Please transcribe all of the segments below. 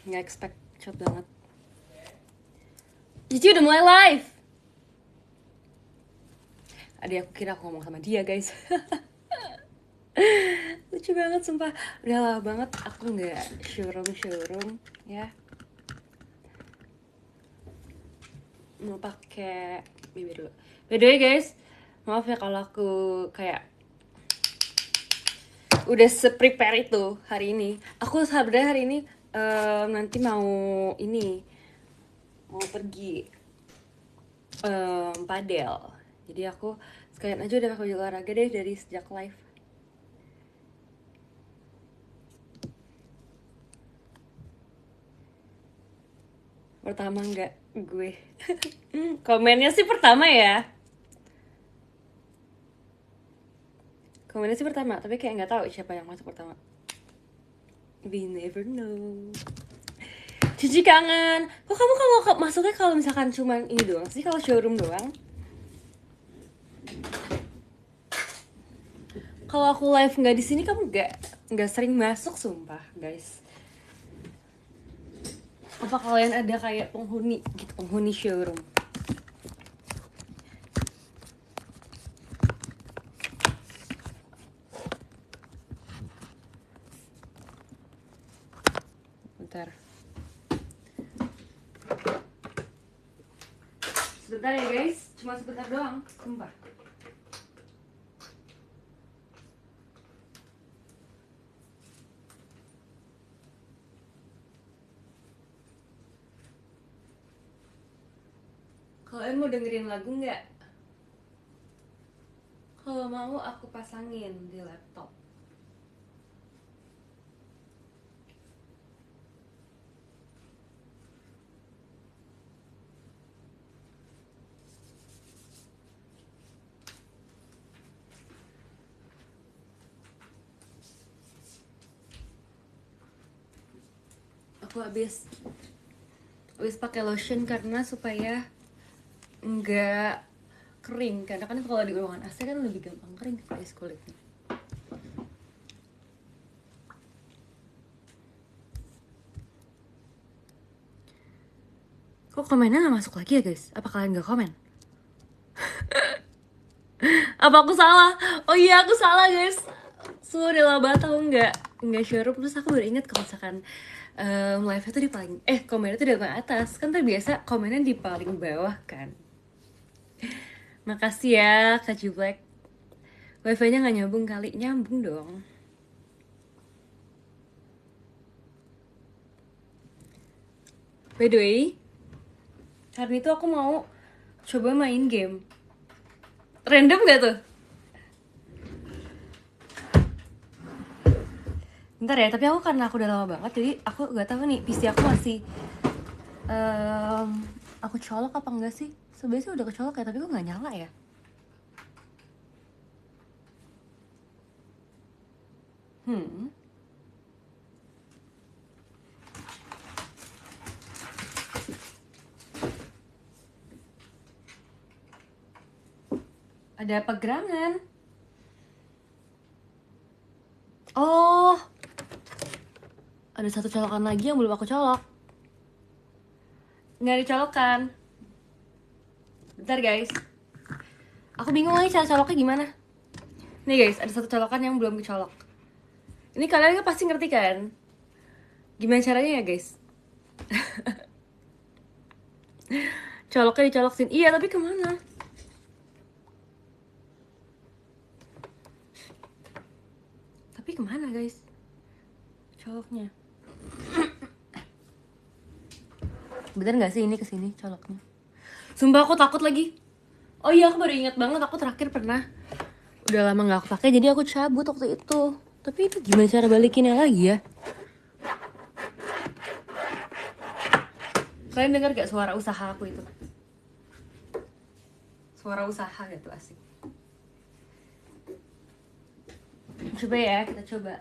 Nggak expect, cepet banget. Cici udah mulai live. Adik aku kira aku ngomong sama dia guys. Lucu banget sumpah. Udah lama banget aku nggak showroom ya. Mau pakai bibir dulu. By the way guys, maaf ya kalau aku kayak udah se-prepare itu hari ini. Aku sebenarnya hari ini nanti mau pergi padel. Jadi aku sekalian aja udah pakai baju olahraga deh dari sejak live. Pertama nggak gue. Komennya sih pertama ya. Komennya sih pertama, tapi kayak nggak tahu siapa yang masuk pertama. We never know. Cici kangen. Kok kamu kalau masuknya kalau misalkan cuman ini doang sih, kalau showroom doang? Kalau aku live nggak di sini kamu nggak sering masuk sumpah guys. Apa kalian ada kayak penghuni gitu, penghuni showroom? Bentar. Sebentar ya guys, cuma sebentar doang, sumpah. Kalian mau dengerin lagu nggak? Kalau mau aku pasangin di laptop. Aku habis pakai lotion karena supaya nggak kering, karena kan kalau di ruangan AC kan lebih gampang kering guys kulitnya. Kok komennya nggak masuk lagi ya guys? Apa kalian nggak komen? Apa aku salah? Oh iya aku salah guys. Udah lama banget aku nggak showroom, terus aku baru inget kalau misalkan live itu di paling komennya tuh di paling atas, kan terbiasa komennya di paling bawah kan. Makasih ya Kak Jublek. Wifi-nya nggak nyambung kali, nyambung dong. By the way, hari itu aku mau coba main game. Random gak tuh? Bentar ya, tapi karena aku udah lama banget, jadi aku gak tahu nih PC aku masih aku colok apa enggak sih? Sebenarnya sih udah kecolok ya, tapi kok nggak nyala ya? Ada apa gerangan? Oh, ada satu colokan lagi yang belum aku colok. Nggak dicolokkan. Bentar guys. Aku bingung lagi cara coloknya gimana. Nih guys, ada satu colokan yang belum dicolok. Ini kalian kan pasti ngerti kan? Gimana caranya ya guys? Coloknya dicolok sini. Iya, tapi kemana? Tapi kemana guys? Coloknya. Bener nggak sih ini kesini coloknya? Sumpah aku takut lagi. Oh iya, aku baru ingat banget, aku terakhir pernah udah lama nggak aku pakai, jadi aku cabut waktu itu. Tapi itu gimana cara balikinnya lagi ya? Kalian dengar gak suara usaha aku itu? Suara usaha gitu, asik. Coba ya, kita coba.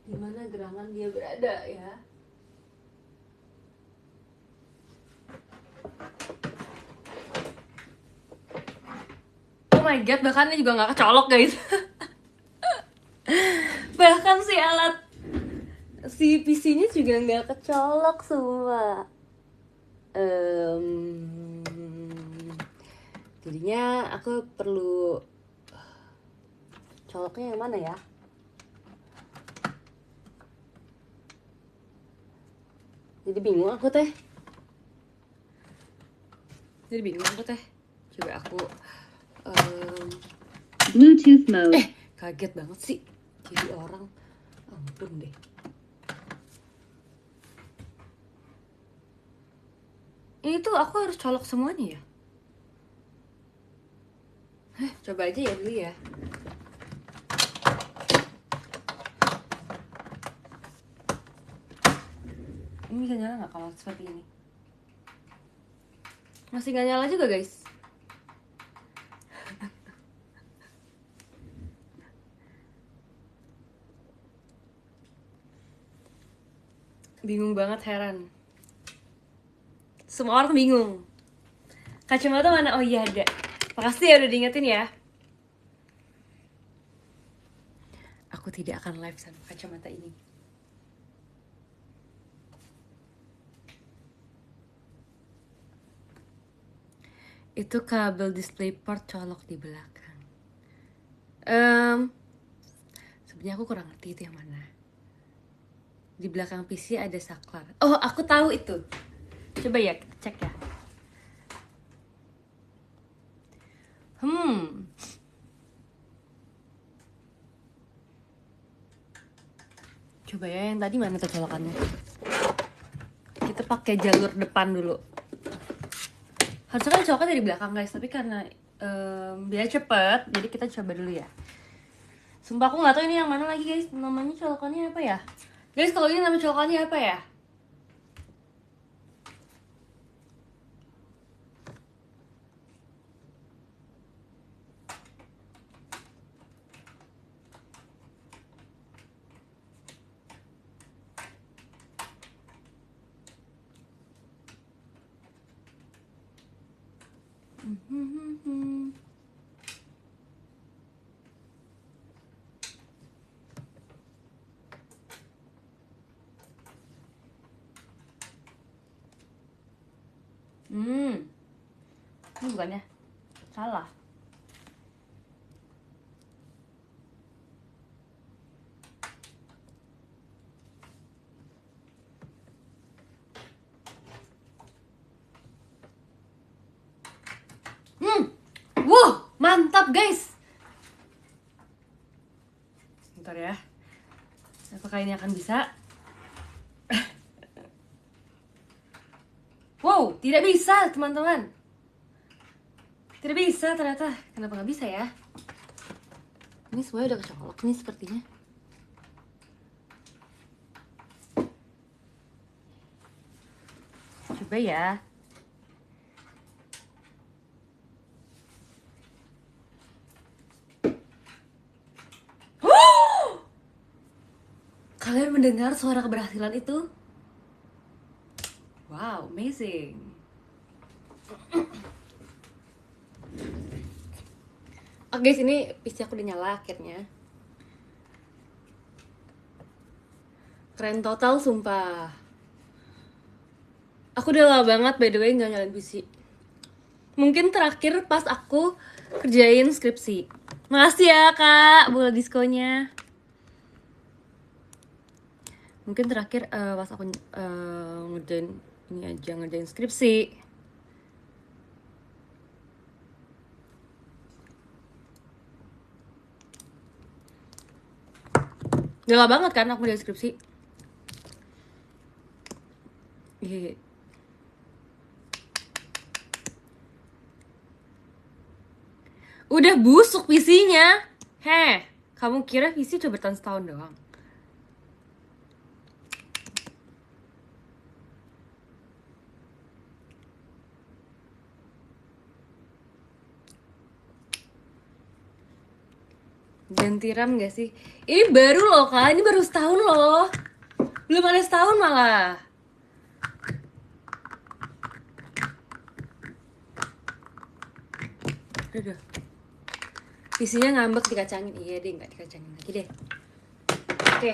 Di mana gerangan dia berada ya? my god, bahkan ini juga nggak kecolok guys. Bahkan si PC-nya juga nggak kecolok semua. Jadinya aku perlu coloknya yang mana ya? Jadi bingung aku teh. Coba aku Bluetooth mode. kaget banget sih jadi orang. Ampun deh. Ini tuh aku harus colok semuanya ya? Coba aja ya dulu ya. Ini bisa nyala nggak kalau seperti ini? Masih nggak nyala juga guys. Bingung banget, heran. Semua orang bingung. Kacamata mana? Oh iya ada. Makasih ya udah diingetin ya. Aku tidak akan live sama kacamata ini. Itu kabel DisplayPort colok di belakang. Sebenarnya aku kurang ngerti itu yang mana. Di belakang PC ada saklar. Oh, aku tahu itu. Coba ya, cek ya. Coba ya, yang tadi mana tuh colokannya? Kita pakai jalur depan dulu. Harusnya kan coloknya dari belakang guys, tapi karena biar cepet, jadi kita coba dulu ya. Sumpah aku nggak tahu ini yang mana lagi guys. Namanya colokannya apa ya? Guys, kalau ini nama colokannya apa ya? Ini bukannya salah. Wow, mantap guys. Bentar ya. Apakah ini akan bisa? Wow, tidak bisa teman-teman. Tidak bisa ternyata. Kenapa nggak bisa ya? Ini semuanya udah kecolok nih sepertinya. Coba ya. Kalian mendengar suara keberhasilan itu? Wow, amazing. Oke guys, ini PC aku udah nyala akhirnya. Keren total sumpah. Aku udah lama banget by the way gak nyalain PC. Mungkin terakhir pas aku kerjain skripsi. Makasih ya kak bola diskonya. Mungkin terakhir pas aku ngerjain ini aja, ngerjain skripsi. Udah lama banget kan aku ngerjain skripsi. Iya. Udah busuk PC-nya. Kamu kira PC coba bertahan setahun doang? Ganti RAM gak sih? Ini baru loh kak, ini baru setahun loh. Belum ada setahun malah. Udah. PC-nya ngambek dikacangin. Iya deh, nggak dikacangin lagi deh. Oke,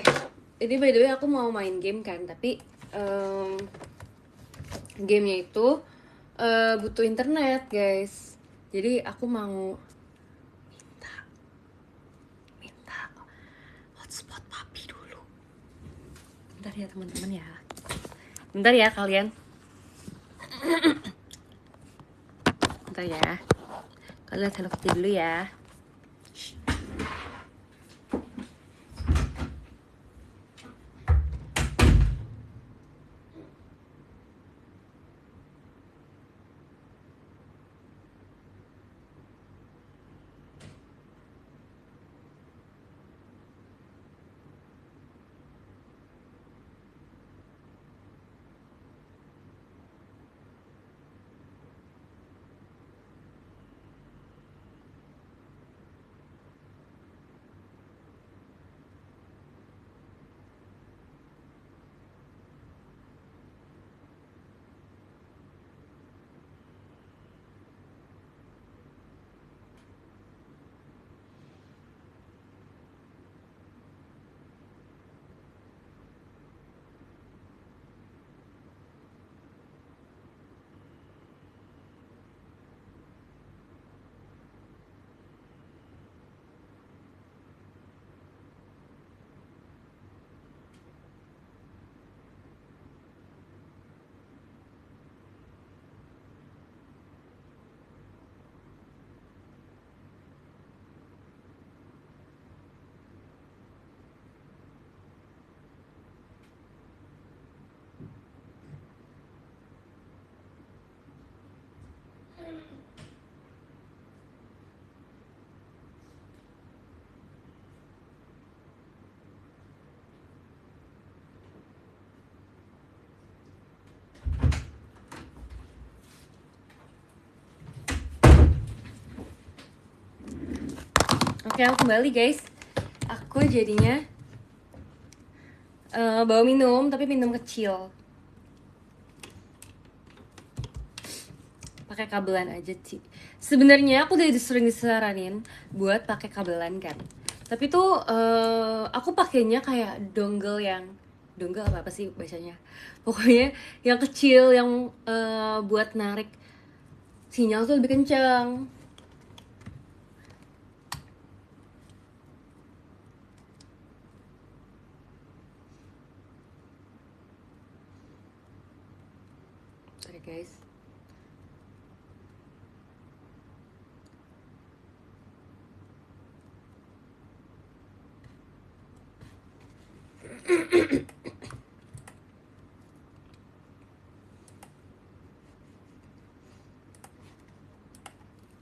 ini by the way aku mau main game kan, tapi gamenya itu butuh internet guys. Jadi aku mau minta hotspot papi dulu. Bentar ya teman-teman ya. Bentar ya kalian. Bentar ya. Kalian lihat Hello Kitty dulu ya. Oke, aku kembali guys. Aku jadinya bawa minum, tapi minum kecil. Pakai kabelan aja sih. Sebenarnya aku udah sering disaranin buat pakai kabelan kan. Tapi tuh aku pakainya kayak dongle apa sih bacanya? Pokoknya yang kecil yang buat narik sinyal tuh lebih kencang. Sorry guys.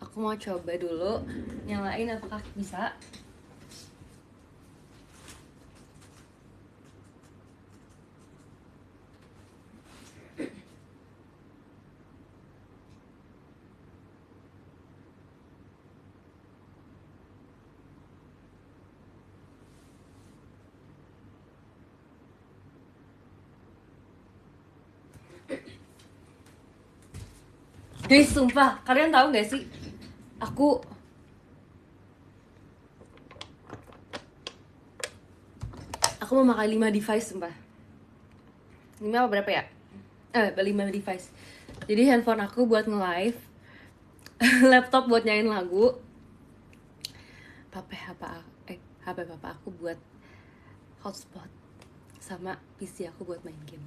Aku mau coba dulu nyalain apakah bisa. Guys, sumpah, kalian tahu gak sih? Aku memakai 5 device, sumpah. 5 apa berapa ya? 5 device. Jadi handphone aku buat nge-live, laptop buat nyanyiin lagu, HP papa aku buat hotspot, sama PC aku buat main game.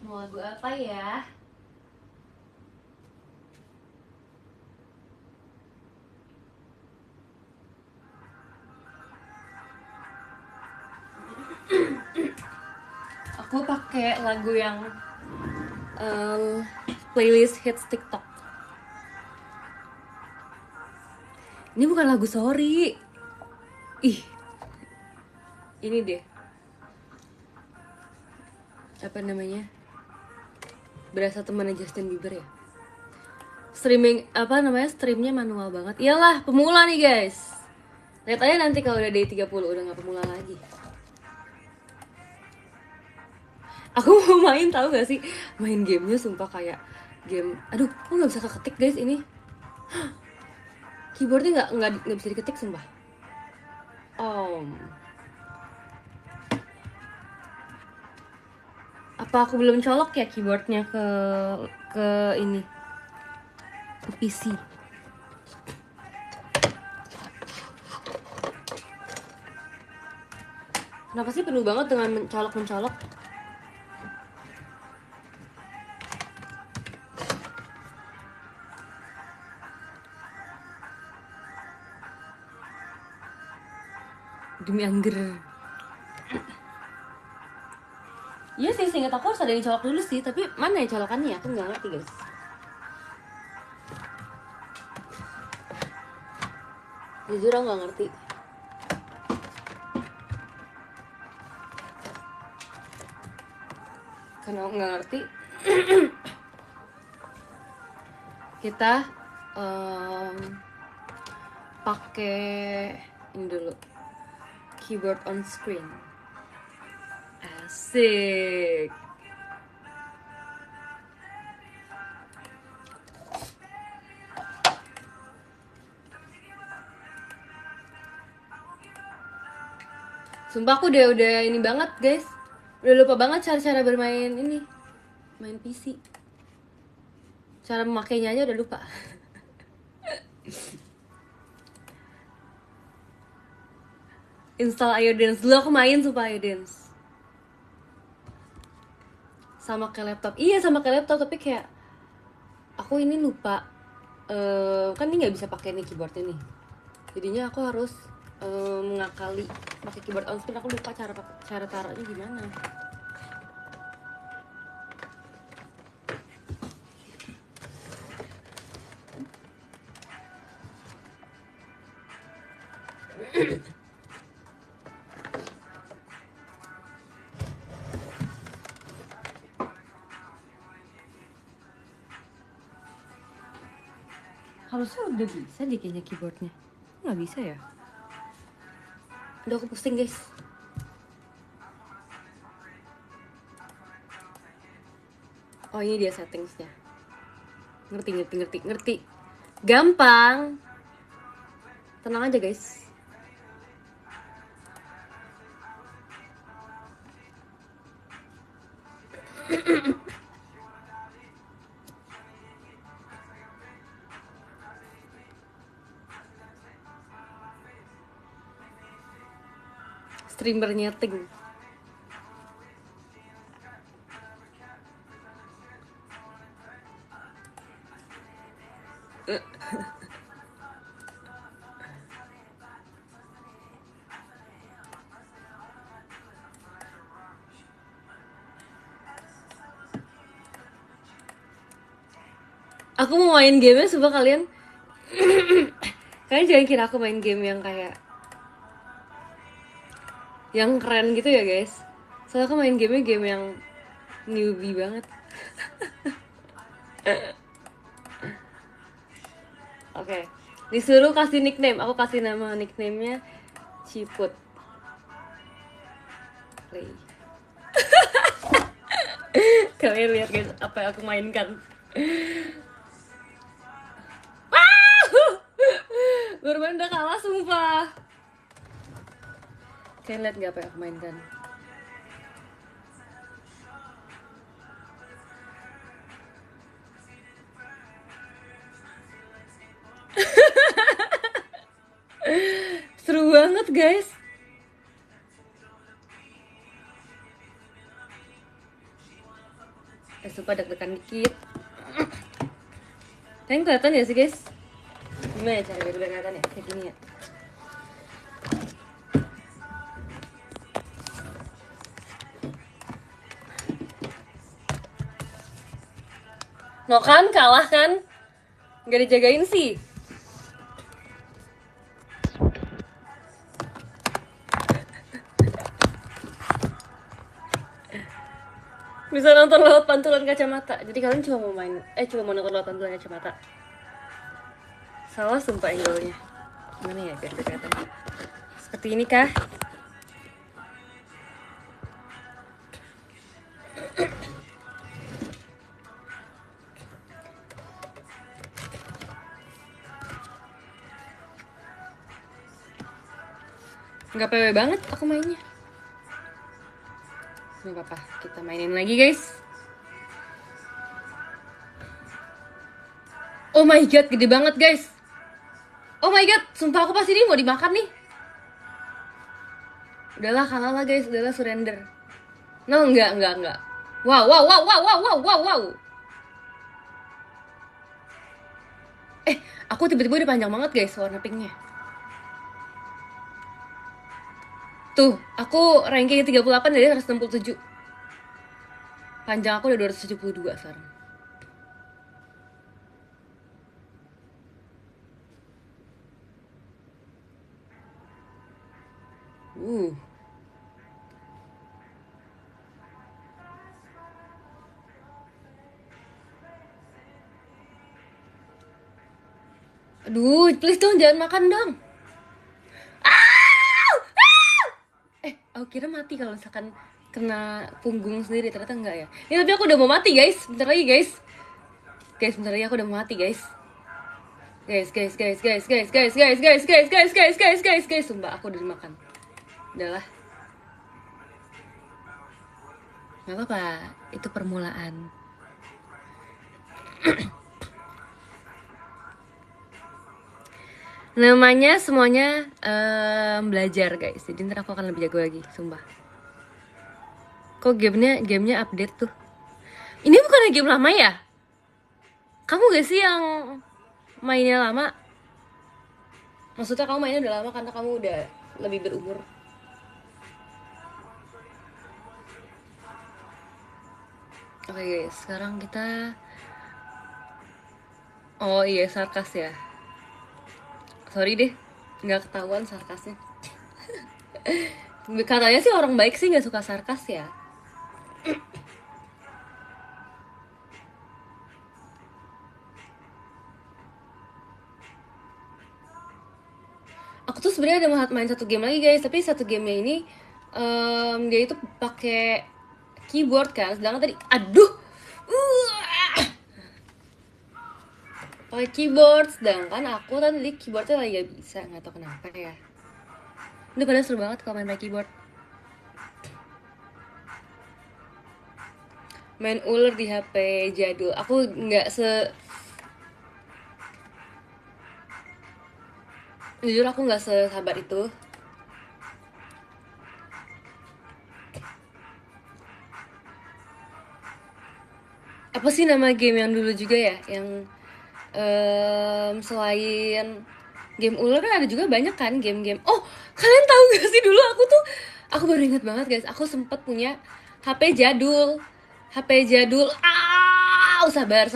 Mau lagu apa ya? Aku pakai lagu yang playlist hits TikTok. Ini bukan lagu sorry. Ih, ini deh. Apa namanya? Berasa temannya Justin Bieber ya. Streamnya manual banget. Iyalah, pemula nih guys. Lihat aja nanti kalau udah day 30 udah gak pemula lagi. Aku mau main, tahu gak sih? Main gamenya sumpah kayak game. Aduh, kok nggak bisa keketik guys ini? Keyboardnya nggak bisa diketik sumpah. Apa aku belum colok ya keyboardnya ke ini, ke PC? Kenapa sih penuh banget dengan mencolok? Demi angger. Iya sih, seingat aku harus ada yang colok dulu sih, tapi mana ya colokannya? Aku nggak ngerti guys. Jujur aku nggak ngerti. Karena aku nggak ngerti, kita pakai ini dulu, keyboard on screen. Asik. Sumpah aku udah ini banget guys. Udah lupa banget cara-cara bermain ini. Main PC. Cara memakainya aja udah lupa. Install Iodance dulu, aku main sumpah Iodance. Sama kayak laptop. Iya sama kayak laptop, tapi kayak aku ini lupa. Kan ini nggak bisa pakai nih keyboardnya nih. Jadinya aku harus mengakali pakai keyboard on screen. Aku lupa cara taruhnya gimana. Harusnya udah bisa deh kayaknya keyboardnya. Nggak bisa ya? Udah aku pusing guys. Oh ini dia settingsnya. Ngerti. Gampang. Tenang aja guys. Streamer nyeting. Aku mau main game-nya, coba kalian. Kalian jangan kira aku main game yang kayak yang keren gitu ya guys. Soalnya aku main game yang newbie banget. Oke. Disuruh kasih nickname, aku kasih nama nickname-nya Ciput. Play. Kalian lihat guys apa yang aku mainkan. Bermain udah kalah sumpah. Kalian lihat gak apa yang aku mainkan? Seru banget guys. Sumpah deg-degan dikit. Kalian kelihatan ya sih guys? Gimana ya cara biar kelihatan ya? Kayak gini ya. No kan, kalah kan? Gak dijagain sih. Bisa nonton lewat pantulan kacamata. Jadi kalian cuma mau nonton lewat pantulan kacamata. Salah sumpah angle-nya. Gimana ya biar kelihatan? Seperti ini kah? Nggak PW banget aku mainnya. Nggak apa-apa, kita mainin lagi guys. Oh my god, gede banget guys. Oh my god, sumpah aku pasti ini mau dimakan nih. Udahlah, kalah lah guys, udahlah surrender. No, enggak. Wow, wow, wow, wow, wow, wow, wow, wow. Aku tiba-tiba udah panjang banget guys warna pinknya. Tuh, aku ranking 38 dari 167. Panjang aku udah 272 sekarang. Uh. Aduh, please dong, jangan makan dong. Aku kira mati kalau misalkan kena punggung sendiri, ternyata enggak ya. Ini tapi aku udah mau mati guys, bentar lagi guys. Guys, bentar lagi aku udah mau mati guys. Guys, sumpah aku udah dimakan. Udahlah. Gak apa-apa, itu permulaan. Namanya semuanya belajar guys. Jadi ntar aku akan lebih jago lagi, sumpah. Kok gamenya update tuh? Ini bukannya game lama ya? Kamu gak sih yang mainnya lama? Maksudnya kamu mainnya udah lama karena kamu udah lebih berumur. Oke guys, sekarang kita... Oh iya, sarkas ya. Sorry deh, nggak ketahuan sarkasnya. Katanya sih orang baik sih nggak suka sarkas ya. Aku tuh sebenarnya ada mau main satu game lagi guys, tapi satu gamenya ini dia itu pakai keyboard kan, sedangkan tadi aduh pakai keyboard, sedangkan aku tadi keyboardnya lagi gak bisa, nggak tahu kenapa ya. Ini padahal seru banget kalau main pakai keyboard. Main ular di HP jadul, aku nggak jujur aku nggak sesabar itu. Apa sih nama game yang dulu juga ya, yang selain game ular kan ada juga banyak kan game-game. Oh, kalian tahu gak sih dulu aku baru inget banget guys, aku sempet punya HP jadul. HP jadul. Sabar.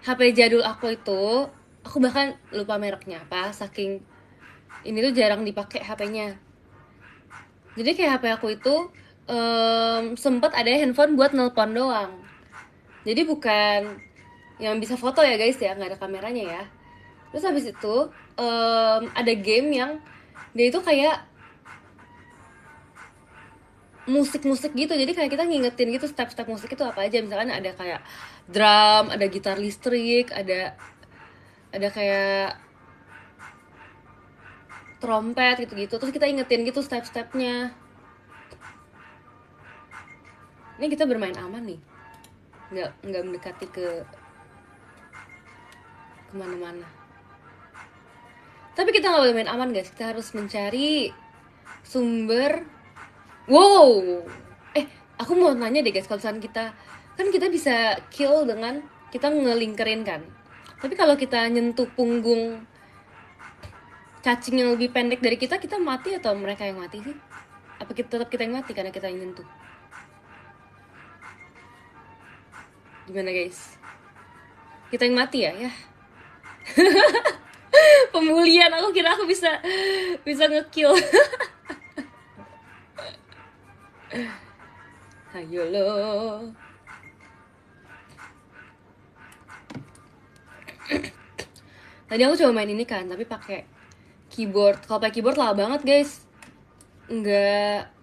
HP jadul aku itu, aku bahkan lupa mereknya apa, saking ini tuh jarang dipakai HP-nya. Jadi kayak HP aku itu sempet ada handphone buat nelpon doang. Jadi bukan yang bisa foto ya guys ya, nggak ada kameranya ya. Terus habis itu ada game yang dia itu kayak musik-musik gitu, jadi kayak kita ngingetin gitu step-step musik itu apa aja. Misalkan ada kayak drum, ada gitar listrik, ada kayak trompet gitu-gitu, terus kita ingetin gitu step-stepnya. Ini kita bermain aman nih, nggak mendekati ke kemana-mana. Tapi kita nggak boleh main aman guys, kita harus mencari sumber. Wow, aku mau nanya deh guys, kalau misalnya kita bisa kill dengan kita ngelingkerin kan. Tapi kalau kita nyentuh punggung cacing yang lebih pendek dari kita mati atau mereka yang mati sih? Apa tetap kita yang mati karena kita yang nyentuh? Gimana guys? Kita yang mati ya? Pemulihan, aku kira aku bisa ngekill. Ayo lo. Tadi aku coba main ini kan, tapi pakai keyboard. Kalau pakai keyboard lama banget guys. Enggak,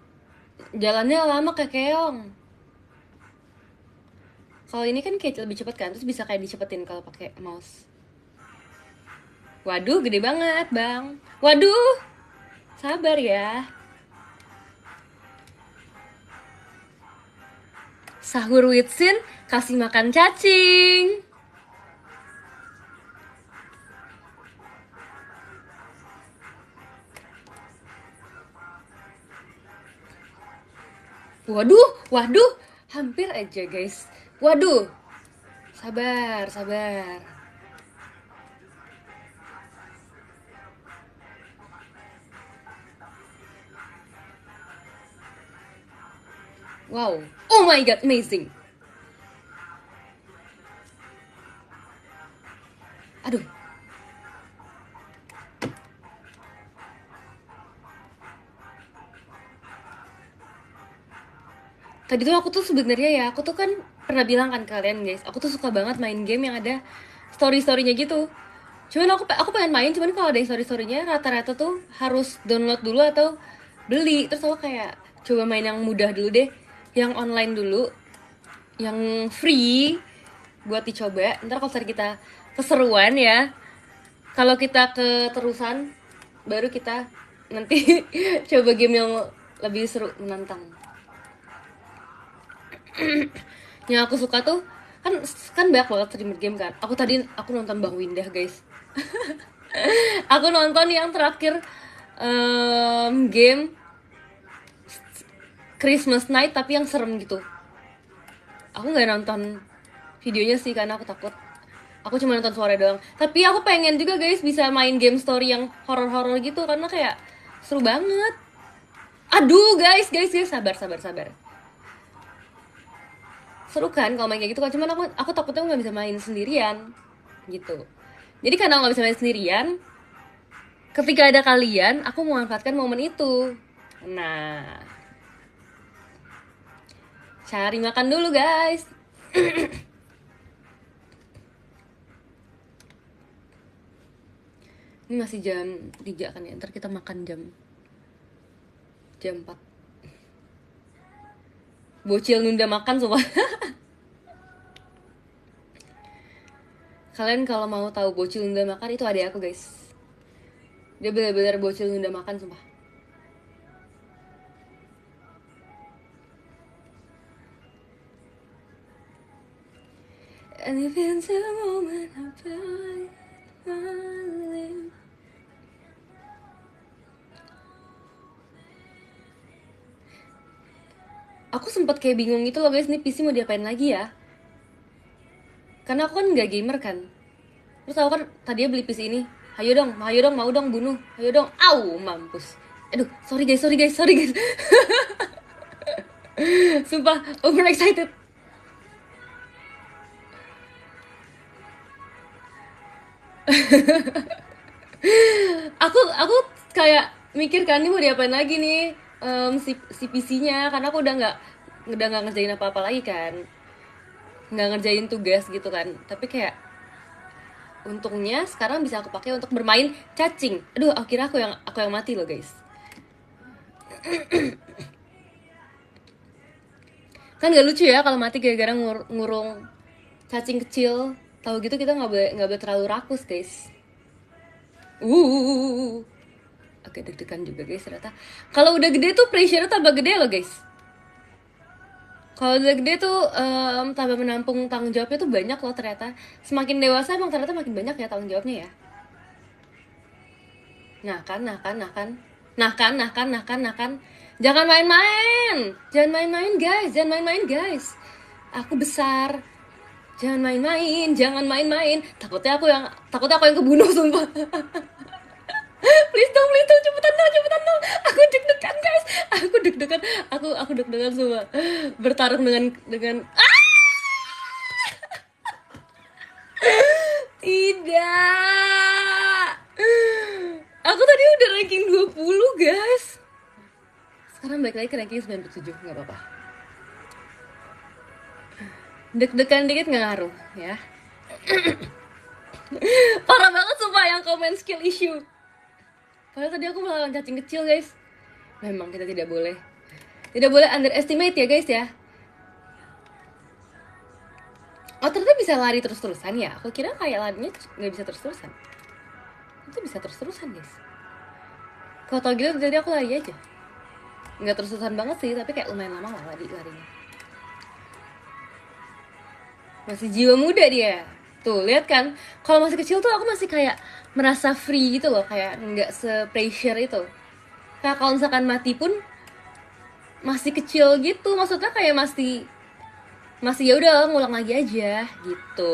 jalannya lama kayak keong. Kalau ini kan kayak lebih cepet kan, terus bisa kayak dicepetin kalau pakai mouse. Waduh, gede banget bang. Waduh, sabar. sabar ya. Sahur with Sin, kasih makan cacing. Waduh, hampir aja guys. Waduh, sabar. Wow, oh my god, amazing. Aduh. Tadi tuh aku tuh sebenarnya ya, aku tuh kan pernah bilang kan kalian guys, aku tuh suka banget main game yang ada story-storynya gitu. Cuman aku pengen main, cuman kalau ada story-storynya rata-rata tuh harus download dulu atau beli. Terus aku kayak coba main yang mudah dulu deh, yang online dulu, yang free buat dicoba. Ntar kalau kita keseruan ya, kalau kita keterusan baru kita nanti coba game yang lebih seru, menantang. Yang aku suka tuh kan banyak banget streamer game kan. Aku nonton Bang Windah guys. Aku nonton yang terakhir game Christmas Night tapi yang serem gitu. Aku nggak nonton videonya sih karena aku takut. Aku cuma nonton suara doang. Tapi aku pengen juga guys bisa main game story yang horor-horor gitu karena kayak seru banget. Aduh guys, sabar. Seru kan kalau main kayak gitu kan, cuman aku takutnya nggak bisa main sendirian gitu. Jadi karena nggak bisa main sendirian, ketika ada kalian aku memanfaatkan momen itu. Nah, cari makan dulu guys. Ini masih jam 3 kan ya, ntar kita makan jam 4. Bocil nunda makan semua. Kalian kalau mau tahu bocil nunda makan, itu adik aku guys. Dia benar-benar bocil nunda makan sumpah. And if it's a moment I feel like aku sempat kayak bingung gitu loh guys, nih PC mau diapain lagi ya? Karena aku kan nggak gamer kan. Terus aku kan tadinya beli PC ini. Ayo dong, mau dong bunuh. Ayo dong, au, mampus. Aduh, sorry guys. Sumpah, overexcited. aku kayak mikir kan ini mau diapain lagi nih si PC-nya, karena aku udah nggak ngerjain apa-apa lagi kan, nggak ngerjain tugas gitu kan. Tapi kayak untungnya sekarang bisa aku pakai untuk bermain cacing. Aduh, akhirnya aku yang mati loh guys. Kan gak lucu ya kalau mati gara-gara ngurung cacing kecil. Tahu gitu kita nggak boleh terlalu rakus guys. Agak deg-degan juga guys ternyata. Kalau udah gede tuh pressure tambah gede loh guys. Kalau udah gede tuh tambah menampung tanggung jawabnya tuh banyak loh ternyata. Semakin dewasa emang ternyata makin banyak ya tanggung jawabnya ya. Nah kan. Jangan main-main guys. Aku besar. Jangan main-main. Takutnya aku yang kebunuh sumpah. Please dong, cepetan dong. Aku deg-degan guys. Aku deg-degan semua. Bertarung dengan tidak. Aku tadi udah ranking 20 guys. Sekarang balik lagi ke ranking 97, nggak apa-apa. Deg-degan dikit nggak ngaruh ya. Parah banget sumpah yang komen skill issue. Padahal tadi aku melawan cacing kecil guys. Memang kita tidak boleh underestimate ya guys ya. Oh ternyata bisa lari terus-terusan ya. Aku kira kayak larinya nggak bisa terus-terusan. Itu bisa terus-terusan guys. Kalau tau gitu jadi aku lari aja. Nggak terus-terusan banget sih, tapi kayak lumayan lama lah larinya. Masih jiwa muda dia. Tuh, lihat kan? Kalau masih kecil tuh aku masih kayak merasa free gitu loh, kayak nggak se-pressure itu. Kayak kalau misalkan mati pun masih kecil gitu, maksudnya kayak masih masih ya udah ngulang lagi aja gitu.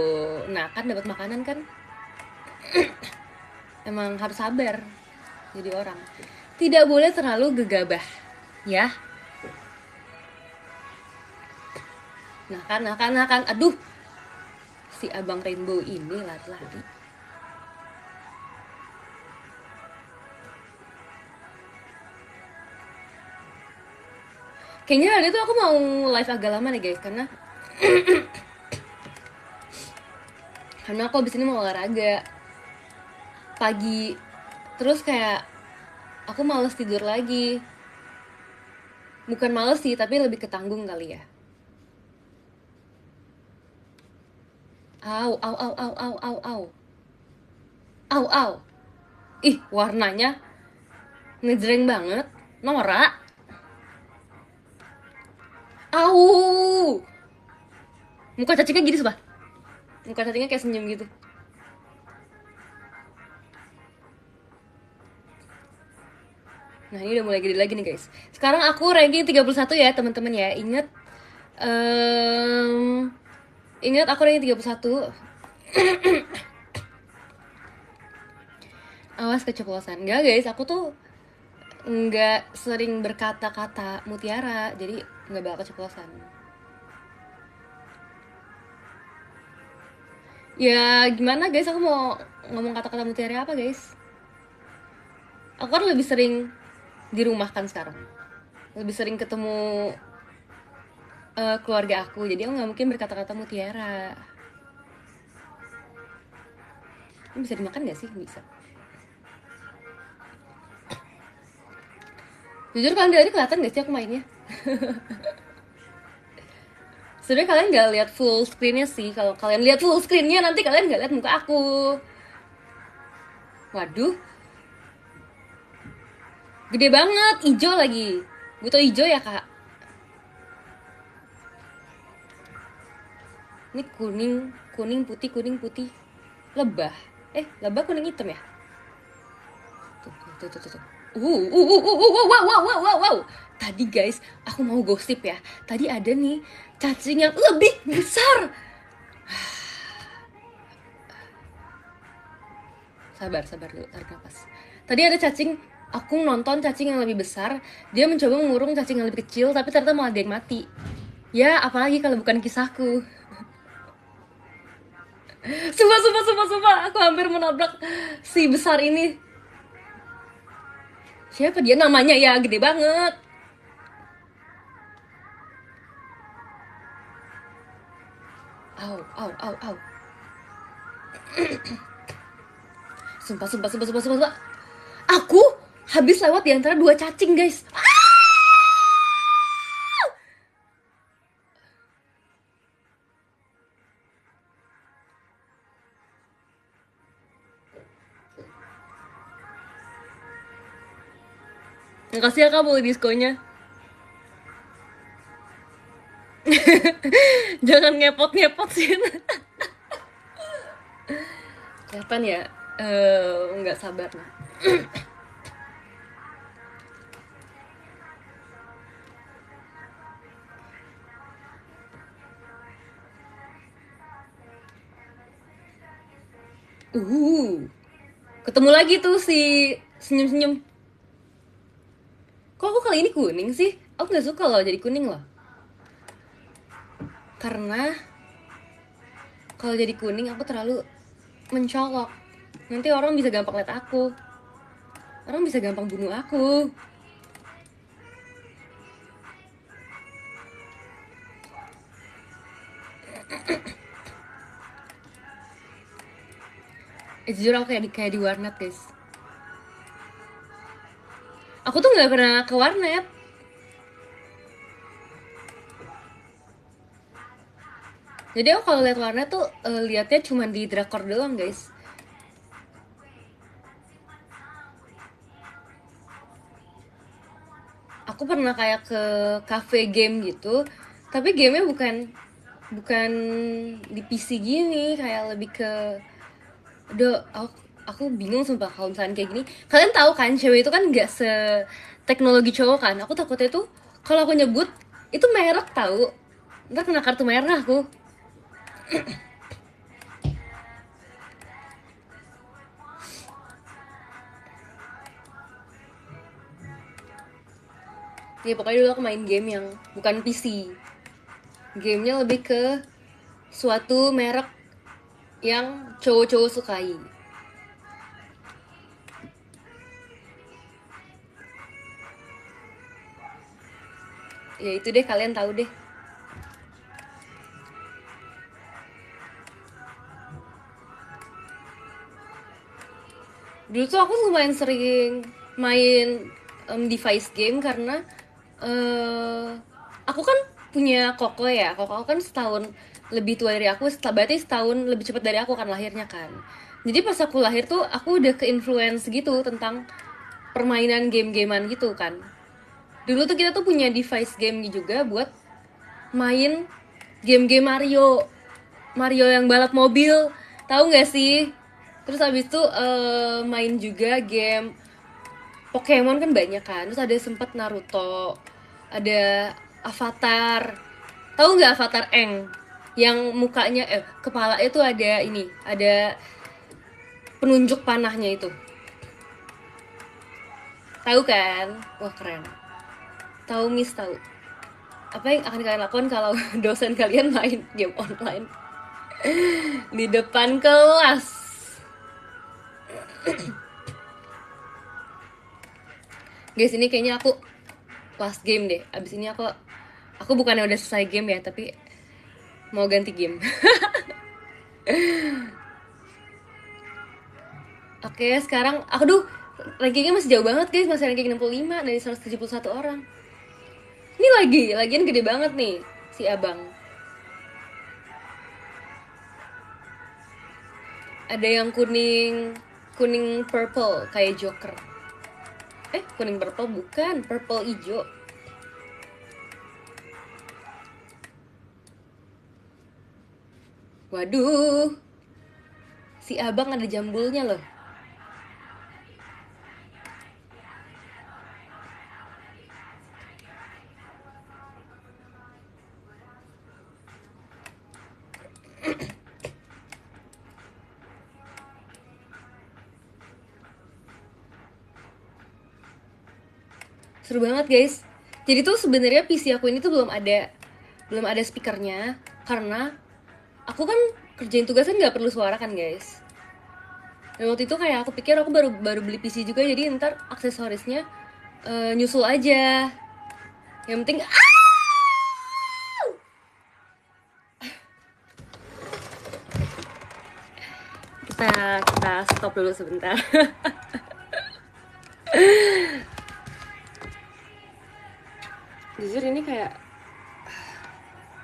Nah, kan dapat makanan kan emang harus sabar jadi orang. Tidak boleh terlalu gegabah, ya. Nah kan, aduh, si abang Rainbow ini lari-lari. Kayaknya hari itu aku mau live agak lama nih guys, karena aku abis ini mau olahraga pagi, terus kayak aku males tidur lagi. Bukan males sih, tapi lebih ketanggung kali ya. Au, au, au, au, au, au, au. Au, au. Ih, warnanya ngejreng banget. Norak. Au. Muka cacingnya gini, sumpah. Muka cacingnya kayak senyum gitu. Nah, ini udah mulai gede lagi nih, guys. Sekarang aku ranking 31 ya, teman-teman ya. Ingat aku ranking 31. Awas keceplosan. Enggak, guys. Aku tuh nggak sering berkata-kata mutiara, jadi nggak bakal keceplosan. Ya gimana guys, aku mau ngomong kata-kata mutiara apa guys? Aku kan lebih sering di rumah kan sekarang, lebih sering ketemu keluarga aku, jadi aku nggak mungkin berkata-kata mutiara. Ini bisa dimakan gak sih? Bisa. Jujur kalian dari kelihatan gak sih aku mainnya? Sebenarnya kalian nggak lihat full screennya sih. Kalau kalian lihat full screennya nanti kalian nggak lihat muka aku. Waduh, gede banget, hijau lagi. Butuh hijau ya kak. Ini kuning putih. Lebah. Lebah kuning hitam ya? Tuh. Wow. Tadi guys, aku mau gosip ya. Tadi ada nih cacing yang lebih besar. Sabar dulu, tarik nafas. Tadi ada cacing, aku nonton cacing yang lebih besar. Dia mencoba mengurung cacing yang lebih kecil, tapi ternyata malah ada yang mati. Ya, apalagi kalau bukan kisahku. Sumpah, aku hampir menabrak si besar ini. Siapa dia namanya ya, gede banget. Au. Sumpah. Aku habis lewat di antara dua cacing, guys. Makasih ya kak boleh diskonya. Jangan ngepot sih. Kapan ya? Nggak sabar nah. Ketemu lagi tuh si senyum-senyum. Kok aku kali ini kuning sih? Aku nggak suka loh jadi kuning loh. Karena kalau jadi kuning aku terlalu mencolok. Nanti orang bisa gampang lihat aku. Orang bisa gampang bunuh aku. Jujur aku kayak di warnet guys. Aku tuh nggak pernah ke warnet. Jadi aku kalau lihat warnet tuh liatnya cuma di drakor doang guys. aku pernah kayak ke cafe game gitu, tapi gamenya bukan di PC gini, kayak lebih ke aku bingung sumpah kalau misalnya kayak gini. Kalian tahu kan cewek itu kan nggak se teknologi cowok kan. Aku takutnya tuh kalau aku nyebut itu merek tahu, ntar kena kartu merah aku. Ya pokoknya dulu aku main game yang bukan PC, gamenya lebih ke suatu merek yang cowok-cowok sukai. Ya itu deh, kalian tahu deh. Dulu tuh aku lumayan sering main device game karena eh aku kan punya koko ya. Koko aku kan setahun lebih tua dari aku, berarti setahun lebih cepat dari aku kan lahirnya kan. Jadi pas aku lahir tuh aku udah ke-influence gitu tentang permainan game-gamean gitu kan. Dulu tuh kita tuh punya device game juga buat main game-game Mario. Mario yang balap mobil, tahu nggak sih? Terus abis itu main juga game Pokemon kan banyak kan. Terus ada sempet Naruto, ada Avatar. Tahu nggak Avatar Eng? Yang mukanya kepala itu ada ini, ada penunjuk panahnya itu. Tahu kan? Wah keren. Tahu Miss tahu. Apa yang akan kalian lakukan kalau dosen kalian main game online di depan kelas? Guys, ini kayaknya aku last game deh. Abis ini aku bukannya udah selesai game ya, tapi mau ganti game. Oke, sekarang rankingnya masih jauh banget guys, masih ranking 65 dari 171 orang. Ini lagian gede banget nih si abang. Ada yang kuning purple kayak Joker. Kuning purple bukan, purple ijo. Waduh, si abang ada jambulnya loh. Seru banget guys. Jadi tuh sebenarnya PC aku ini tuh belum ada speakernya karena aku kan kerjain tugas kan nggak perlu suara kan guys. Dan waktu itu kayak aku pikir aku baru beli PC juga, jadi ntar aksesorisnya nyusul aja. Yang penting kita stop dulu sebentar. Jujur ini kayak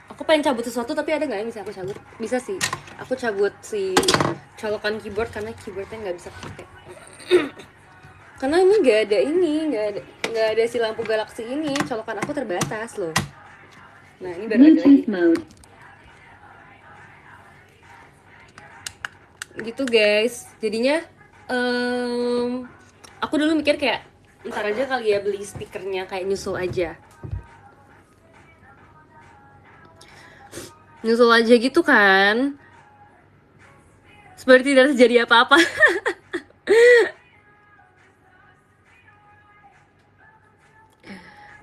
aku pengen cabut sesuatu tapi ada nggak yang bisa aku cabut? Bisa sih. Aku cabut si colokan keyboard karena keyboardnya nggak bisa pakai. Karena ini nggak ada si lampu galaksi ini, colokan aku terbatas loh. Nah ini baru ada lagi. Gitu guys, jadinya aku dulu mikir kayak ntar aja kali ya beli speakernya, kayak nyusul aja gitu kan, seperti tidak terjadi apa-apa.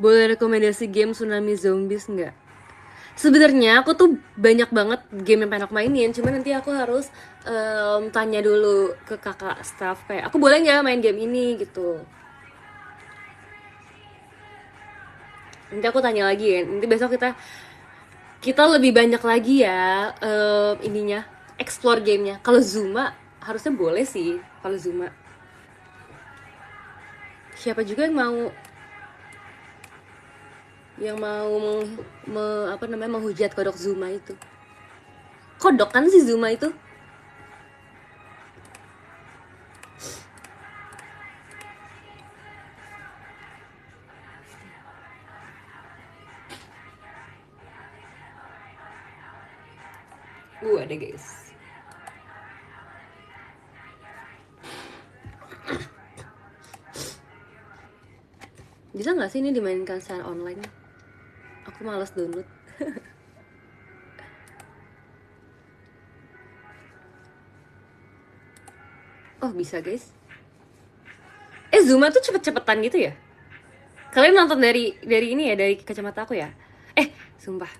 Boleh rekomendasi game Tsunami Zombies nggak? Sebenarnya aku tuh banyak banget game yang pengen aku mainin, cuman nanti aku harus tanya dulu ke kakak staff kayak aku boleh nggak main game ini gitu. Nanti aku tanya lagi ya. Nanti besok kita lebih banyak lagi ya ininya explore gamenya. Kalau Zuma harusnya boleh sih kalau Zuma. Siapa juga yang mau menghujat kodok Zuma itu. Kodok kan si Zuma itu. Ada guys. Bisa nggak sih ini dimainkan secara online? Aku malas download. Oh bisa guys. Zuma tuh cepet-cepetan gitu ya? Kalian nonton dari ini ya, dari kacamata aku ya? Sumpah.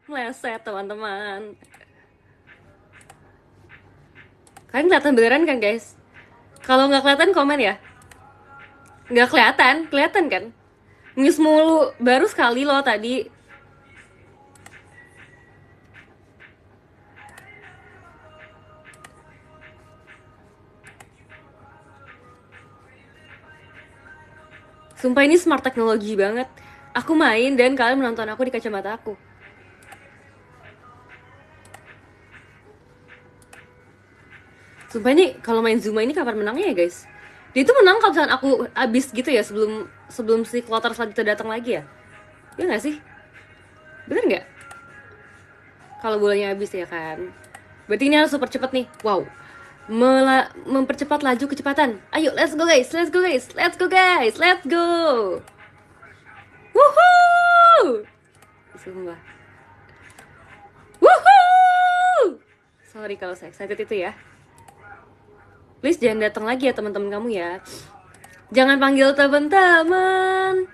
Meleset teman-teman. Kalian kelihatan beneran kan guys? Kalau nggak kelihatan komen ya. Nggak kelihatan kan? Miss mulu, baru sekali loh tadi. Sumpah ini smart teknologi banget. Aku main dan kalian menonton aku di kacamata aku. Sumpah ini kalau main Zuma ini kapan menangnya ya guys? Dia itu menang kalau misalkan aku abis gitu ya, sebelum si kloter selanjutnya datang lagi ya. Iya nggak sih? Bener nggak? Kalau bolanya habis ya kan. Berarti ini harus super cepet nih. Wow. Mempercepat laju kecepatan. Ayo, let's go guys. Let's go. Woohoo! Sumpah. Woohoo! Sorry kalau saya excited itu ya. Please jangan datang lagi ya teman-teman kamu ya. Jangan panggil teman-teman.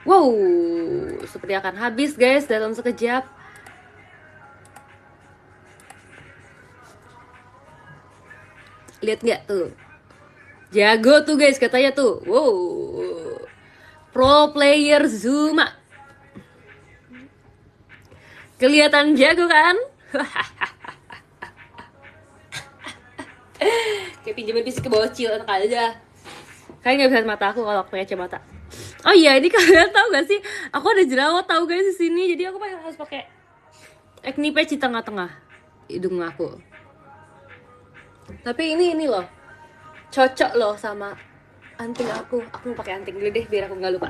Wow, seperti akan habis guys dalam sekejap. Lihat nggak tuh? Jago tuh guys katanya tuh. Wow, pro player Zuma. Kelihatan jago kan? Kayak pinjaman fisik ke bocil, enak aja. Kalian nggak bisa lihat mata aku kalau aku pakai kacamata. Oh iya, ini kalian tahu gak sih? Aku ada jerawat tahu guys di sini, jadi aku harus pakai acne patch di tengah-tengah hidung aku. Tapi ini loh, cocok loh sama anting aku. Aku mau pakai anting dulu deh biar aku nggak lupa.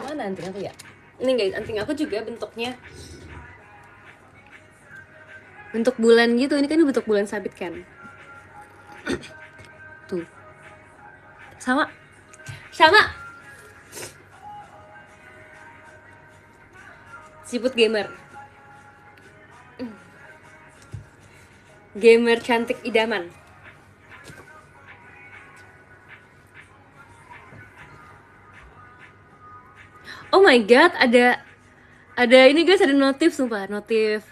Mana anting aku ya? Ini guys, anting aku juga bentuknya bentuk bulan gitu. Ini kan bentuk bulan sabit kan? Tuh. Sama. Siput gamer. Gamer cantik idaman. Oh my god, ada ini guys, ada notif sumpah, notif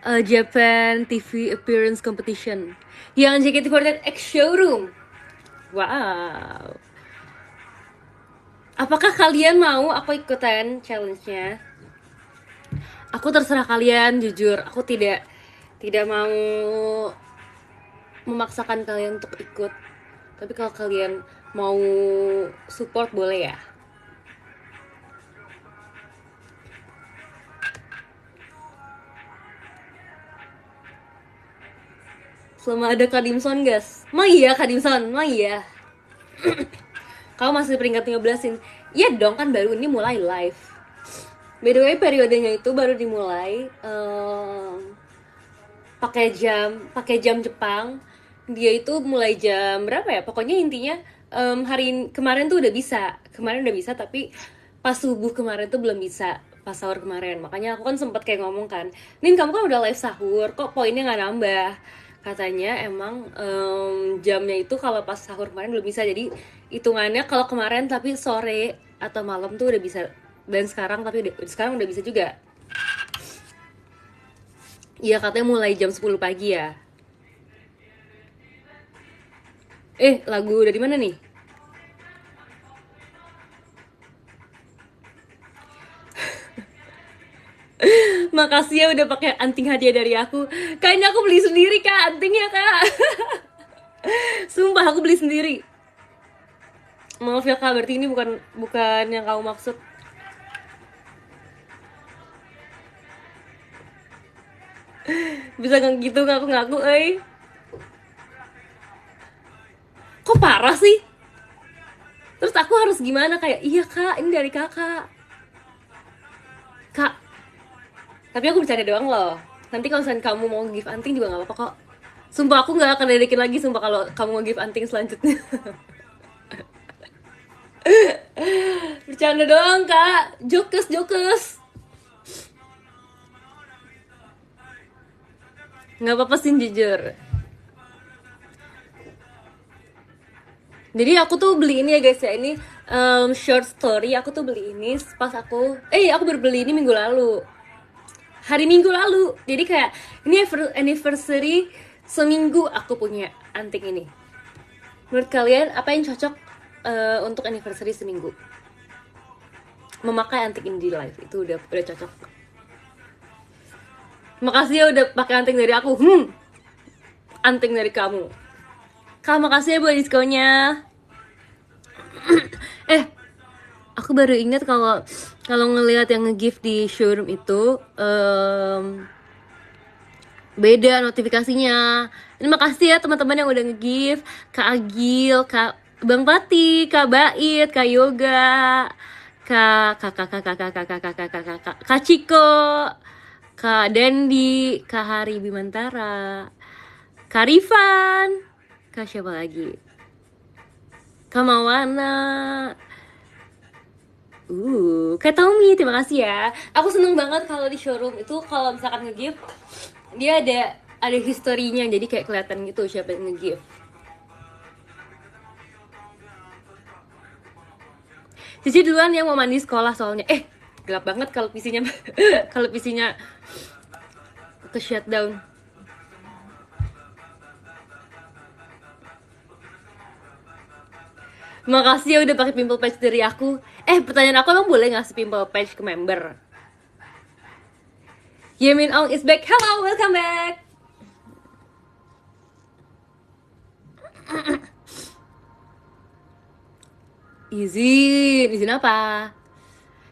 Japan TV Appearance Competition yang JKT48 X Showroom. Wow. Apakah kalian mau aku ikutan challenge-nya? Aku terserah kalian, jujur. Aku tidak mau memaksakan kalian untuk ikut. Tapi kalau kalian mau support boleh ya. Selama ada Kadimson guys. Iya Kadimson, iya. Kamu masih peringkat 15-in. Iya dong, kan baru ini mulai live. By the way, periodenya itu baru dimulai pakai jam Jepang. Dia itu mulai jam berapa ya? Pokoknya intinya kemarin tuh udah bisa. Kemarin udah bisa, tapi pas subuh kemarin tuh belum bisa. Pas sahur kemarin. Makanya aku kan sempet kayak ngomong kan, Nin kamu kan udah live sahur, kok poinnya nggak nambah? Katanya emang jamnya itu kalau pas sahur kemarin belum bisa, jadi hitungannya kalau kemarin tapi sore atau malam tuh udah bisa, dan sekarang sekarang udah bisa juga. Iya katanya mulai jam 10 pagi ya. Lagu dari mana nih? Makasih ya udah pakai anting hadiah dari aku. Kayaknya aku beli sendiri kak antingnya kak. Sumpah aku beli sendiri. Maaf ya kak, berarti ini bukan yang kamu maksud. Bisa nggak gitu ngaku-ngaku, Kok parah sih? Terus aku harus gimana, kayak iya kak ini dari kakak kak, tapi aku bercanda doang loh. Nanti kalau misalnya kamu mau give anting juga nggak apa-apa kok. Sumpah aku nggak akan ledekin lagi, sumpah kalau kamu mau give anting selanjutnya. Bercanda doang kak, jokes jokes. Nggak apa-apa sih jujur. Jadi aku tuh beli ini ya guys ya, ini short story. Aku tuh beli ini pas aku baru beli ini minggu lalu, hari Minggu lalu. Jadi kayak ini anniversary seminggu aku punya anting ini. Menurut kalian apa yang cocok untuk anniversary seminggu? Memakai anting ini di live itu udah cocok. Makasih ya udah pakai anting dari aku. Anting dari kamu. Kak, makasih ya buat diskonnya. Aku baru ingat kalau ngelihat yang nge-gift di showroom itu beda notifikasinya. Ini makasih ya teman-teman yang udah nge-gift, Kak Agil, Kak Bang Pati, Kak Bait, Kak Yoga, Kak Ciko, Kak Dendi, Kak Hari Bimantara, Kak Rifan, Kak siapa lagi? Kak Mawana, Kak Tommy, terima kasih ya. Aku seneng banget kalau di showroom itu kalau misalkan nge-gift dia ada historinya, jadi kayak kelihatan gitu siapa yang nge-gift. Cici duluan yang mau mandi sekolah soalnya. Gelap banget kalau PC-nya kalau PC-nya ke shutdown. Makasih ya udah pakai pimple patch dari aku. Pertanyaan aku, emang boleh ngasih pimple patch ke member? Yemin Ong is back. Hello, welcome back. Izin apa?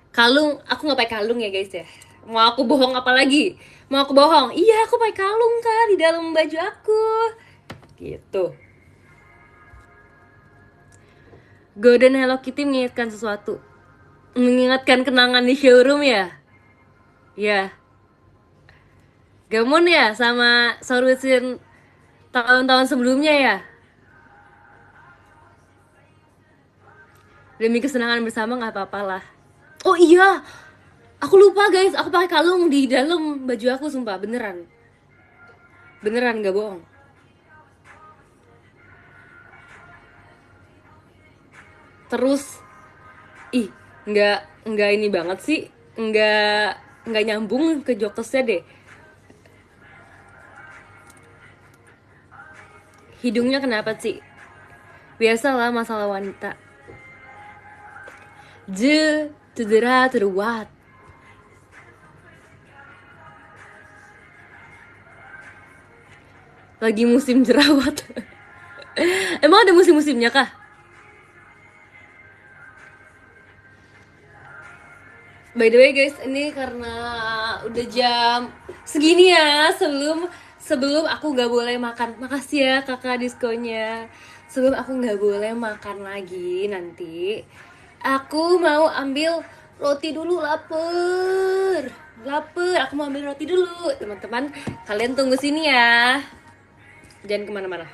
Kalung, aku nggak pakai kalung ya guys ya. Mau aku bohong apa lagi? Mau aku bohong? Iya, aku pakai kalung kan di dalam baju aku. Gitu. Golden Hello Kitty mengingatkan sesuatu. Mengingatkan kenangan di showroom ya? Ya. Gamon ya sama Sorusin tahun-tahun sebelumnya ya? Demi kesenangan bersama nggak apa-apa lah. Oh iya, aku lupa guys, aku pakai kalung di dalam baju aku, sumpah beneran. Beneran nggak bohong. Terus, ih, nggak ini banget sih, nggak nyambung ke jokesnya deh. Hidungnya kenapa sih? Biasalah masalah wanita. To the ra, to the what? Lagi musim jerawat. Emang ada musim-musimnya kah? By the way guys, ini karena udah jam segini ya, sebelum sebelum aku nggak boleh makan. Makasih ya kakak diskonnya. Sebelum aku nggak boleh makan lagi nanti, aku mau ambil roti dulu, lapar. Lapar, aku mau ambil roti dulu. Teman-teman, kalian tunggu sini ya. Jangan kemana-mana.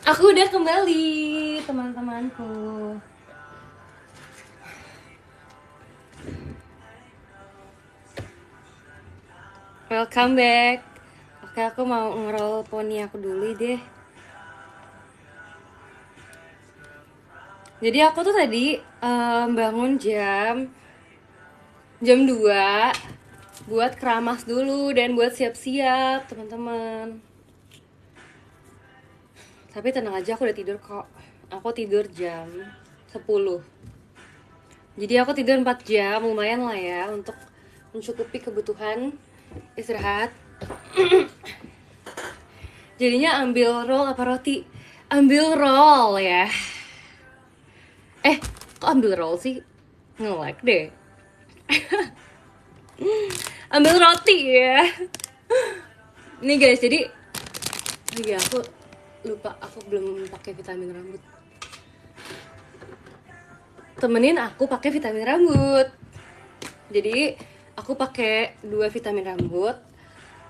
Aku udah kembali, teman-temanku. Welcome back. Oke, aku mau ngerol poni aku dulu deh. Jadi aku tuh tadi bangun jam 2 buat keramas dulu dan buat siap-siap, teman-teman. Tapi tenang aja, aku udah tidur kok. Aku tidur jam 10. Jadi aku tidur 4 jam, lumayan lah ya untuk mencukupi kebutuhan istirahat. Jadinya ambil roll apa roti? Ambil roll ya. Kok ambil roll sih? Nge-like deh. Ambil roti ya. Nih guys, jadi aku lupa, aku belum pakai vitamin rambut. Temenin aku pakai vitamin rambut. Jadi aku pakai 2 vitamin rambut.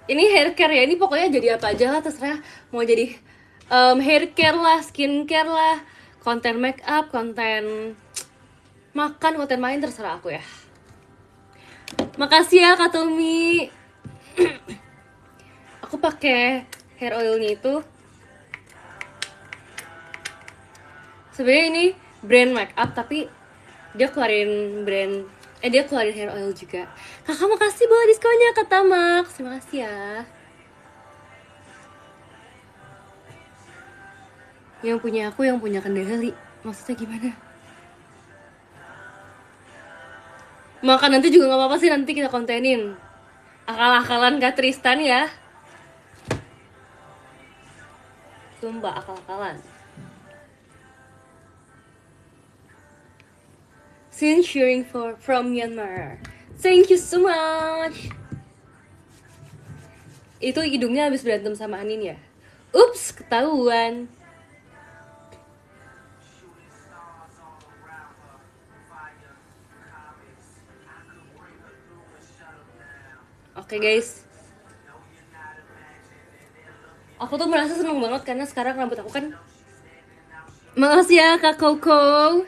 Ini hair care ya, ini pokoknya jadi apa aja lah, terserah. Mau jadi hair care lah, skin care lah, konten make up, konten makan, konten main, terserah aku ya. Makasih ya Kak Tommy. Aku pakai hair oilnya itu. Sebenarnya ini brand make up, tapi dia keluarin hair oil juga. Kakak makasih bawa diskonnya kata Max. Terima kasih ya. Yang punya aku, yang punya kendali. Maksudnya gimana? Makan nanti juga gak apa-apa sih, nanti kita kontenin. Akal-akalan Kak Tristan ya. Sumpah akal-akalan. Since cheering from Myanmar. Thank you so much. Itu hidungnya habis berantem sama Anin ya? Ups, ketahuan. Oke guys, aku tuh merasa seneng banget karena sekarang rambut aku kan, makasih ya Kak Koko,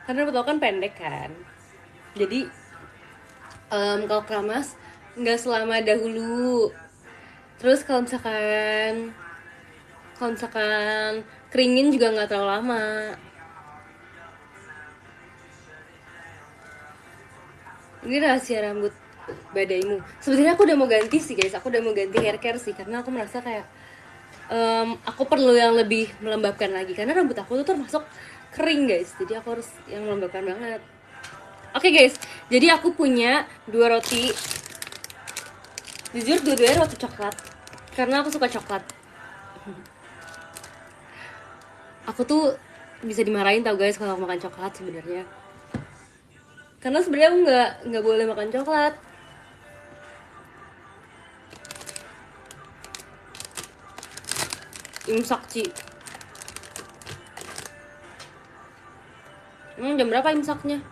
karena rambut aku kan pendek kan. Jadi kalau keramas nggak selama dahulu. Terus kalau misalkan keringin juga nggak terlalu lama. Ini rahasia rambut badaimu. Sebenarnya aku udah mau ganti sih guys, aku udah mau ganti hair care sih, karena aku merasa kayak aku perlu yang lebih melembabkan lagi, karena rambut aku tuh termasuk kering guys, jadi aku harus yang melembabkan banget. Oke guys, jadi aku punya 2 roti. Jujur dua-duanya roti coklat, karena aku suka coklat. Aku tuh bisa dimarahin tau guys kalau aku makan coklat sebenarnya, karena sebenarnya aku nggak boleh makan coklat. Imsak Ci. Jam berapa imsaknya?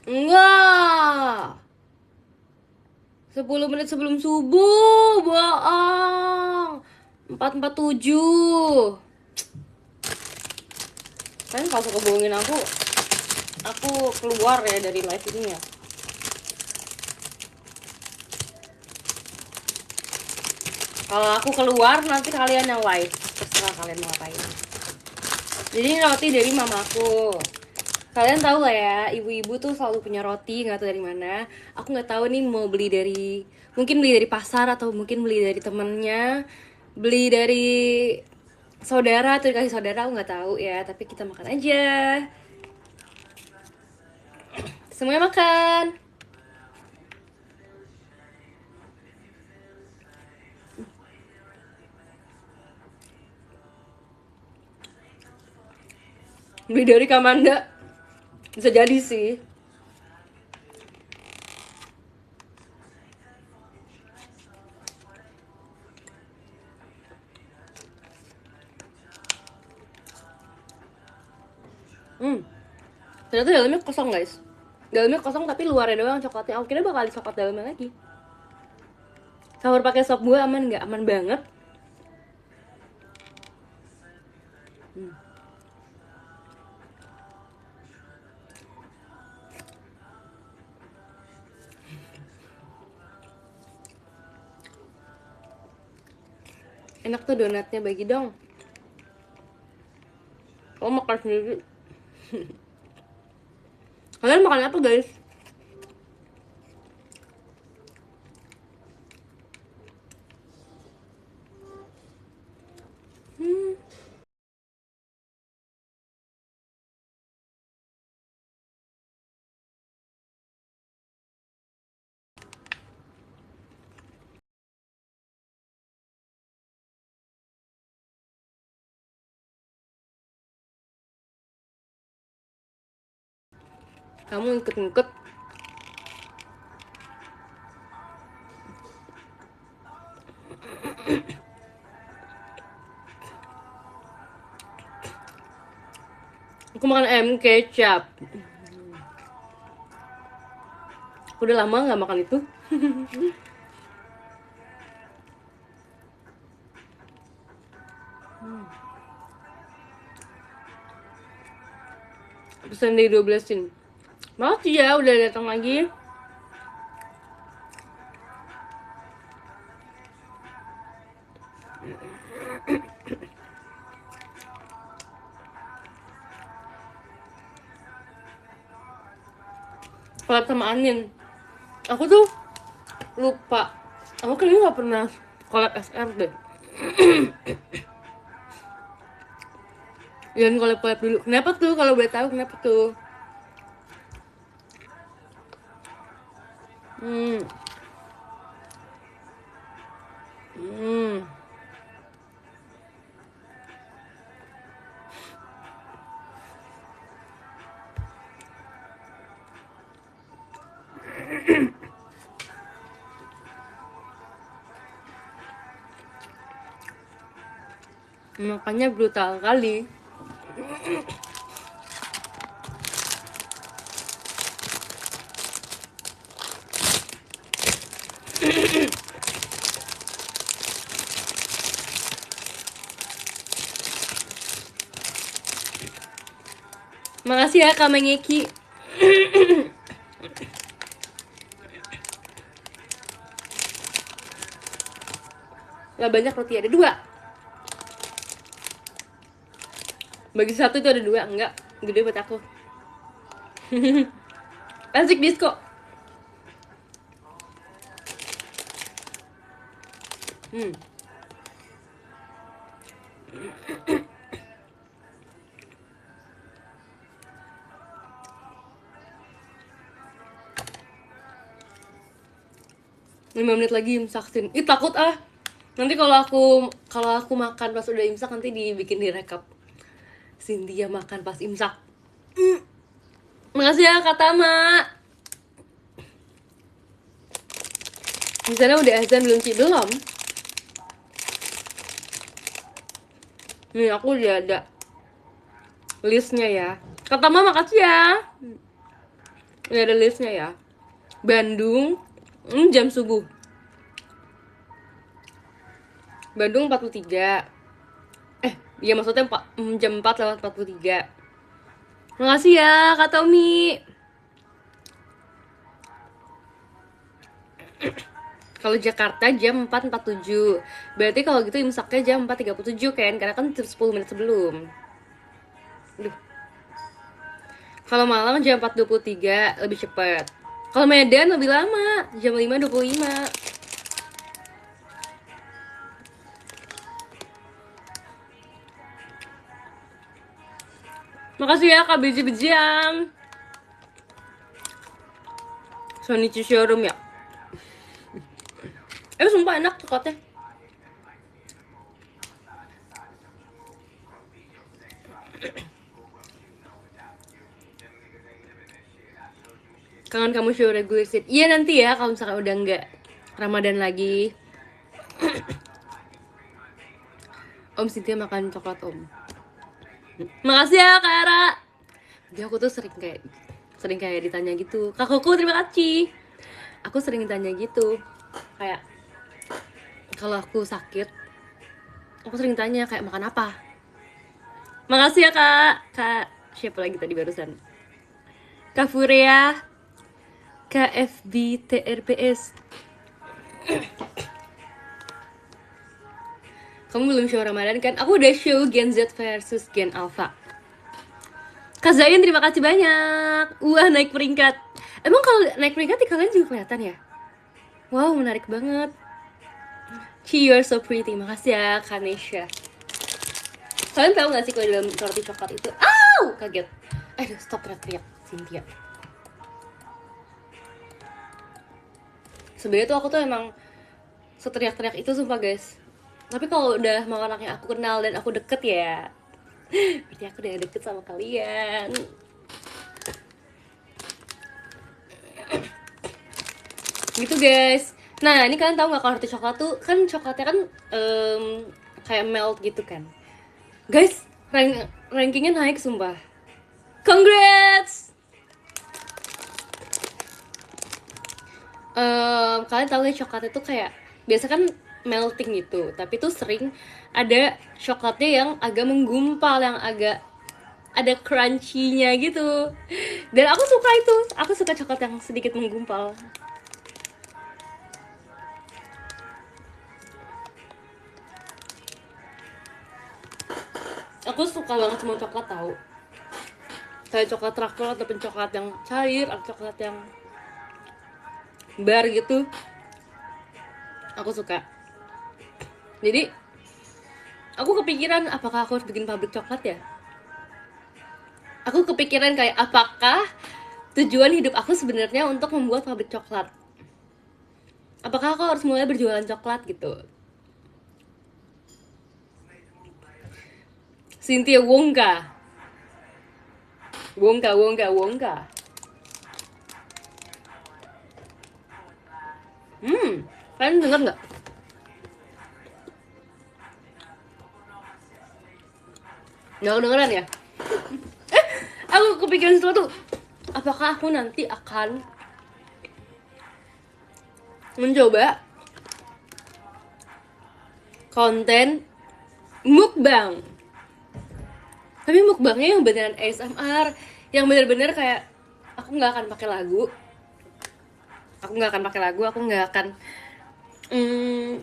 Enggak, 10 menit sebelum subuh, bohong. 4:47. Kan kalau suka bohongin aku keluar ya dari live ini ya. Kalau aku keluar nanti kalian yang live, terserah kalian mau ngapain. Jadi ini roti dari mamaku. Kalian tahu lah ya, ibu-ibu tuh selalu punya roti, nggak tahu dari mana. Aku nggak tahu nih mau mungkin beli dari pasar atau mungkin beli dari temennya, beli dari saudara atau dikasih saudara, aku nggak tahu ya. Tapi kita makan aja. Semuanya makan. Beli dari Kamanda, bisa jadi sih. Ternyata dalamnya kosong guys. Dalamnya kosong tapi luarnya doang coklatnya. Aku kira bakal ada coklat dalamnya lagi. Sahur pakai sop buah aman nggak? Aman banget. Enak tuh donatnya, bagi dong. Oh, makan sendiri. Kalian makan apa guys? Kamu ikut-ikut. Aku makan ayam kecap. Aku udah lama nggak makan itu. Pesan dari 12-in. Makasih ya udah datang lagi. Collab sama Anin. Aku tuh lupa. Aku kayaknya nggak pernah collab SR deh. Jangan collab dulu. Kenapa tuh? Kalau boleh tahu kenapa tuh? Hmm. Hmm. Makanya brutal kali. Makasih ya Kak Mengeki. Gak banyak roti, ada 2. Bagi 1 itu ada 2, enggak. Gede buat aku. Asik disco. Hmm. 5 menit lagi imsaksin. Ih takut ah. Nanti kalau aku makan pas udah imsak nanti dibikin direkap. Cynthia makan pas imsak. Makasih ya Kak Tama. Di sana udah azan belum sih? Belum. Nih aku udah ada listnya ya. Kak Tama makasih ya. Ini ada listnya ya. Bandung jam subuh. Bandung 43. Iya maksudnya jam 4 lewat 43. Makasih ya Kak Tommy. Kalau Jakarta jam 4.47. Berarti kalau gitu imsaknya jam 4.37 kan? Karena kan 10 menit sebelum. Aduh. Kalau Malang jam 4.23 lebih cepat. Kalau Medan lebih lama, jam 5.25. Makasih ya Kak Beji-Bejian. Sonichi Showroom ya. Sumpah enak coklatnya. Kangen kamu show regular seat. Iya nanti ya kalau misalkan udah nggak Ramadan lagi. Om Cynthia makan coklat om. Makasih ya Kak Ara. Jadi aku tuh sering kayak ditanya gitu, kakakku terima kasih. Aku sering ditanya gitu, kayak kalau aku sakit, aku sering tanya kayak makan apa. Makasih ya kak siapa lagi tadi barusan? Kak Furea, KFBTRPS. Kamu belum show Ramadan kan? Aku udah show Gen Z versus Gen Alpha. Kak Zain terima kasih banyak. Wah naik peringkat. Emang kalau naik peringkat di kalian juga kelihatan ya? Wow menarik banget. She you're so pretty. Makasih ya Kanesha. Kalian tahu gak sih kalau dalam roti coklat itu? Au! Kaget. Aduh stop teriak-teriak Cynthia. Sebenarnya tuh aku tuh emang seteriak-teriak itu sumpah guys. Tapi kalau udah mau anak yang aku kenal dan aku deket ya, berarti aku udah deket sama kalian. Gitu guys. Nah ini kalian tahu nggak kalau roti coklat tuh kan coklatnya kan kayak melt gitu kan. Guys, rankingnya naik sumpah. Congrats. Kalian tahu ya coklatnya tuh kayak biasa kan melting gitu, tapi tuh sering ada coklatnya yang agak menggumpal, yang agak ada crunchy-nya gitu. Dan aku suka itu. Aku suka coklat yang sedikit menggumpal. Aku suka banget sama coklat tahu. Kayak coklat truffle ataupun coklat yang cair atau coklat yang bar gitu. Aku suka. Jadi aku kepikiran apakah aku harus bikin pabrik coklat ya? Aku kepikiran kayak apakah tujuan hidup aku sebenarnya untuk membuat pabrik coklat? Apakah aku harus mulai berjualan coklat gitu? Cynthia Wongka. Wongka. Kalian denger nggak? Nggak kedengeran ya? Aku kepikiran sesuatu. Apakah aku nanti akan mencoba konten mukbang? Tapi mukbangnya yang beneran ASMR, yang bener-bener kayak aku nggak akan pakai lagu, aku nggak akan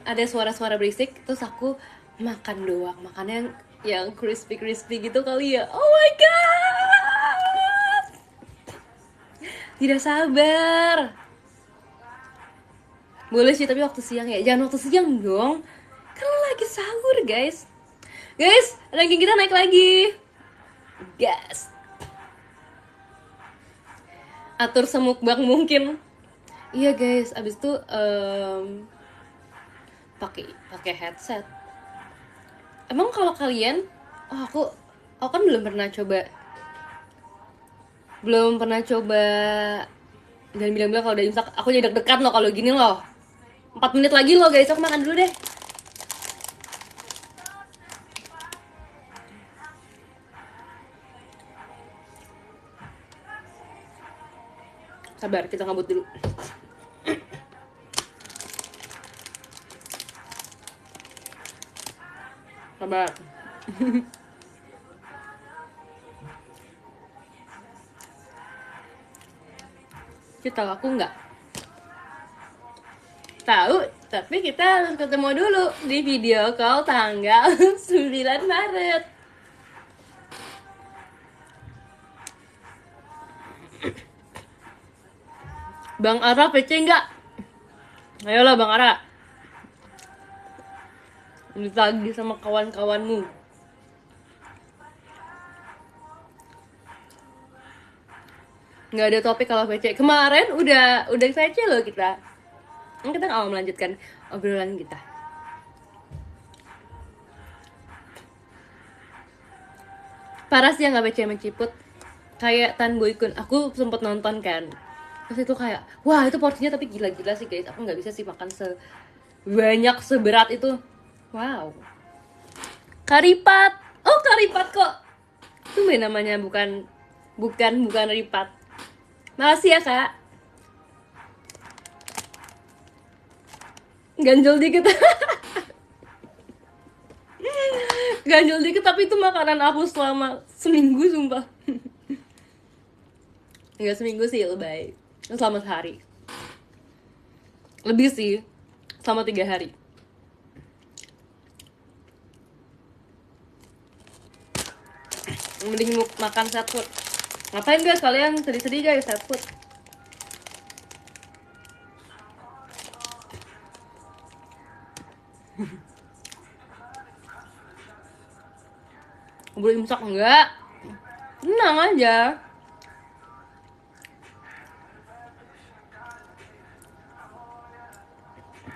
ada suara-suara berisik, terus aku makan doang, makannya yang crispy gitu kali ya. Oh my god, tidak sabar. Boleh sih tapi waktu siang ya, jangan waktu siang dong, kan lagi sahur guys. Ranking kita naik lagi. Gas. Atur semukbang mungkin. Iya guys, abis itu pakai headset. Emang kalau kalian, aku kan belum pernah coba dan bilang-bilang kalau udah imsak. Aku jadi deg-degan loh kalau gini loh. 4 menit lagi loh guys, aku makan dulu deh. Sabar, kita ngabut dulu. Sabar. Kita tahu aku nggak? Tahu, tapi kita harus ketemu dulu di video call tanggal 9 Maret. Bang Ara PC nggak? Ayolah Bang Ara. Ditagih sama kawan-kawanmu. Nggak ada topik kalau PC. Kemarin udah VC loh kita. Kita nggak mau melanjutkan obrolan kita. Parah sih yang nggak PC menciput. Kayak Tan Boykun, aku sempet nonton kan. Terus itu kayak, wah itu porsinya tapi gila-gila sih guys. Aku nggak bisa sih makan sebanyak seberat itu. Wow. Karipat. Oh Karipat kok. Itu namanya bukan bukan ripat. Makasih ya kak. Ganjel dikit. Ganjel dikit, tapi itu makanan aku selama seminggu sumpah. Enggak seminggu sih, lebay. Selama sehari. Lebih sih, selama 3 hari. Mending makan fast food. Ngapain guys kalian sedih-sedih guys fast food? Boleh imsak enggak? Tenang aja.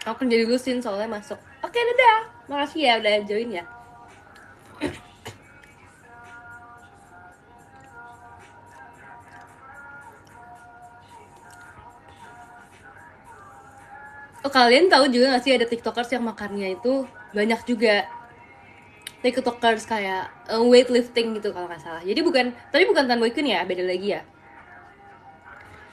Aku kerja dulu Sin, soalnya masuk. Oke, dadah. Makasih ya udah join ya. Oh, kalian tahu juga gak sih ada tiktokers yang makannya itu banyak juga. Tiktokers kayak weightlifting gitu kalau nggak salah. Jadi tapi bukan Tan Boykin ya, beda lagi ya.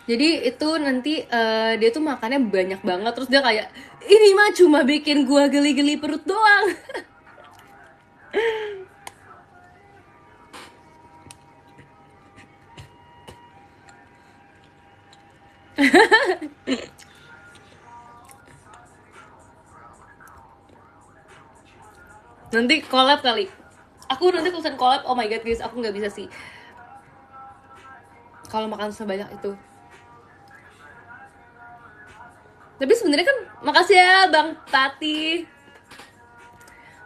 Jadi itu nanti dia tuh makannya banyak banget, terus dia kayak, ini mah cuma bikin gua geli-geli perut doang. Nanti collab kali. Aku nanti pesan collab. Oh my god guys, aku nggak bisa sih kalau makan sebanyak itu. Tapi sebenarnya kan, makasih ya Bang Tati.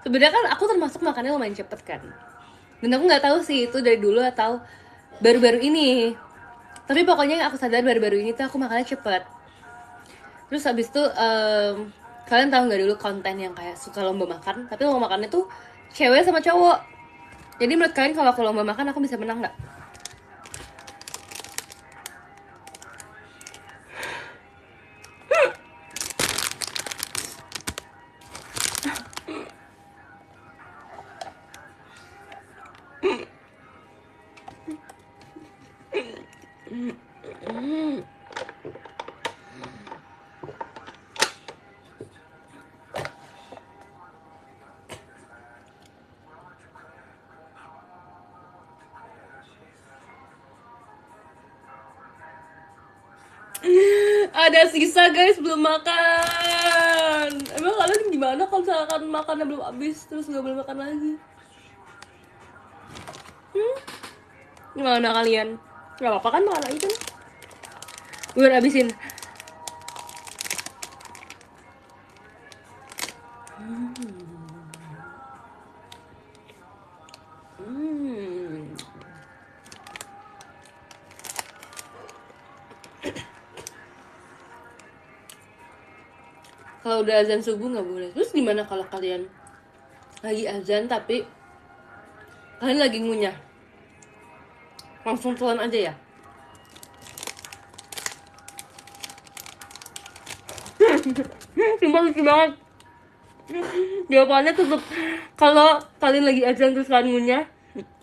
Sebenarnya kan aku termasuk makannya lumayan cepet kan. Dan aku nggak tahu sih itu dari dulu atau baru-baru ini. Tapi pokoknya yang aku sadar baru-baru ini tuh aku makannya cepet. Terus habis itu kalian tahu nggak dulu konten yang kayak suka lomba makan, tapi lomba makannya tuh cewek sama cowok. Jadi menurut kalian kalau aku lomba makan aku bisa menang nggak? Ada sisa guys, belum makan. Emang kalian gimana kalau misalkan makannya belum habis terus nggak boleh makan lagi? Gimana kalian? Gak apa-apa kan makan lagi kan? Gue udah habisin. Kalau udah azan subuh nggak boleh. Terus gimana kalau kalian lagi azan tapi kalian lagi ngunyah? Langsung telan aja ya? Sumpah lucu banget. Jawabannya tutup. Kalau kalian lagi azan terus kalian ngunyah,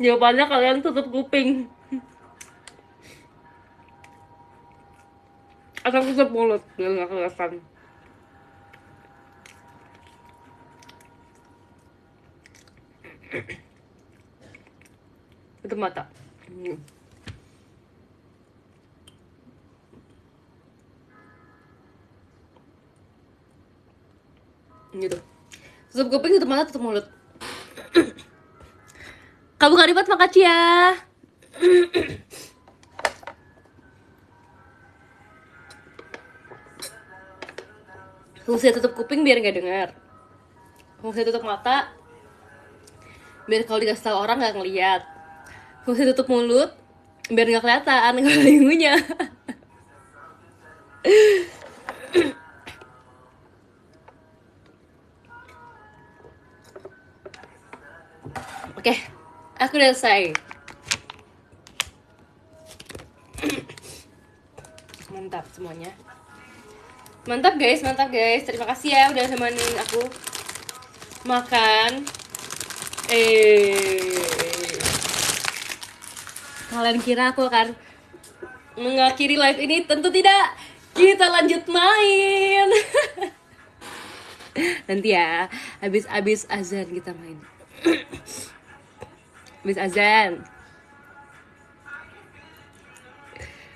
jawabannya kalian tutup kuping atau tutup mulut biar nggak kelihatan. Tutup mata. Gitu. Tutup kuping, tutup mata, tutup mulut. Kamu Karibat, makasih ya. Fungsi tutup kuping biar nggak dengar. Fungsi tutup mata biar kalau dikasih tahu orang nggak ngeliat. Fungsi tutup mulut biar nggak kelihatan kalau lagi ngunyah. Oke, aku udah selesai. Mantap semuanya. Mantap guys, mantap guys. Terima kasih ya udah nemenin aku makan. Kalian kira aku akan mengakhiri live ini? Tentu tidak. Kita lanjut main. Nanti ya, habis azan kita main. Habis azan.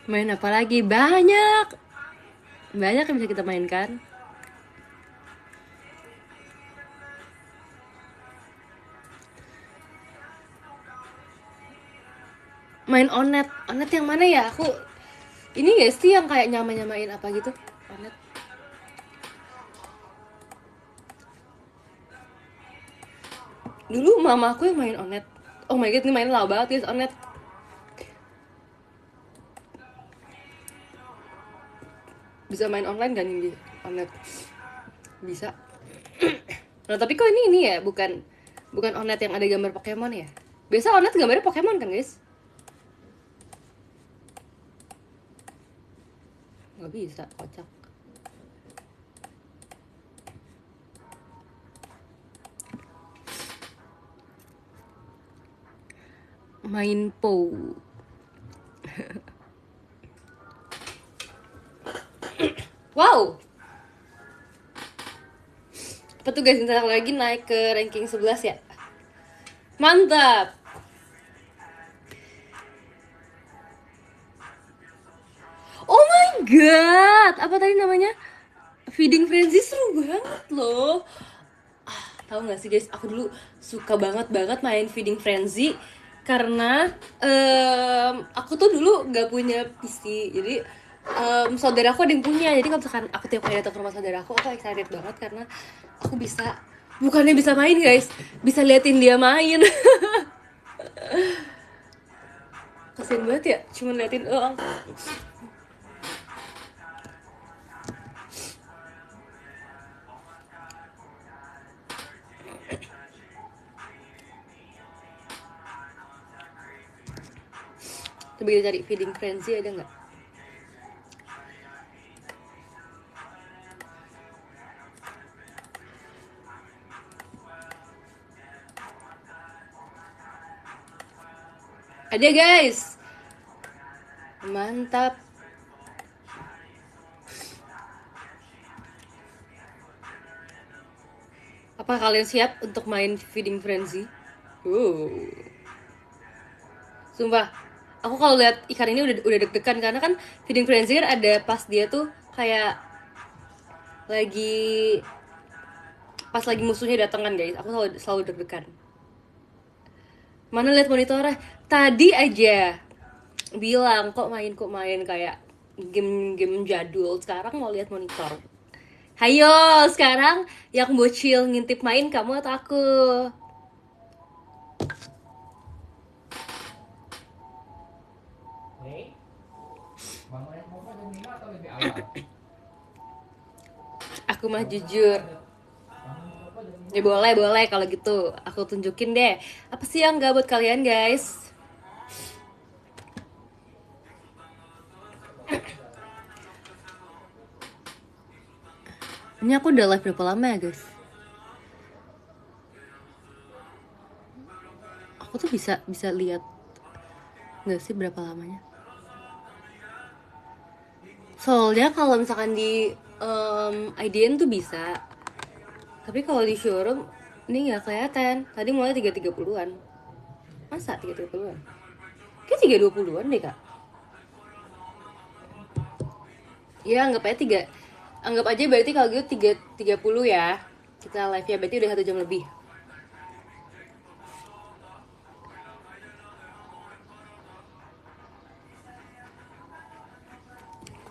Main apa lagi? Banyak yang bisa kita mainkan. Main onet yang mana ya? Aku ini gak sih yang kayak nyamain apa gitu? Onet. Dulu mama aku yang main onet. Oh my god, ini main lama banget guys, onet. Bisa main online kan ini onet? Bisa. Nah tapi kok ini ya, bukan onet yang ada gambar Pokemon ya? Biasa onet gambarnya Pokemon kan guys? Nggak bisa, kocak. Main POW. Wow. Apa tuh guys, bentar lagi naik ke ranking 11 ya. Mantap. Oh my god, apa tadi namanya? Feeding Frenzy seru banget loh. Tahu nggak sih guys, aku dulu suka banget main Feeding Frenzy karena aku tuh dulu nggak punya PC, jadi saudara aku ada yang punya. Jadi kalau misalkan aku tiap kali datang ke rumah saudara aku excited banget karena aku bisa, bukannya bisa main guys, bisa liatin dia main. Kasian banget ya, cuma liatin doang. Coba kita cari Feeding Frenzy, ada nggak? Ada guys. Mantap. Apa kalian siap untuk main Feeding Frenzy? Sumpah, aku kalau lihat ikan ini udah deg-degan karena kan Feeding Frenzy kan ada pas dia tuh kayak lagi pas lagi musuhnya datang kan guys. Aku selalu deg-degan. Mana lihat monitornya? Tadi aja bilang kok main kayak game jadul. Sekarang mau lihat monitor. Hayo, sekarang yang bocil ngintip main kamu atau aku? Aku mah jujur. Ya boleh kalau gitu. Aku tunjukin deh. Apa sih yang gak buat kalian guys? Ini aku udah live berapa lama ya guys? Aku tuh bisa lihat nggak sih berapa lamanya? Soalnya kalau misalkan di IDN tuh bisa, tapi kalau di showroom ini nggak kelihatan. Tadi mulai 3.30-an. Masa 3.30-an? Kayak 3.20-an deh kak. Ya anggap aja anggap aja berarti kalau gitu 3.30 ya. Kita live ya, berarti udah 1 jam lebih.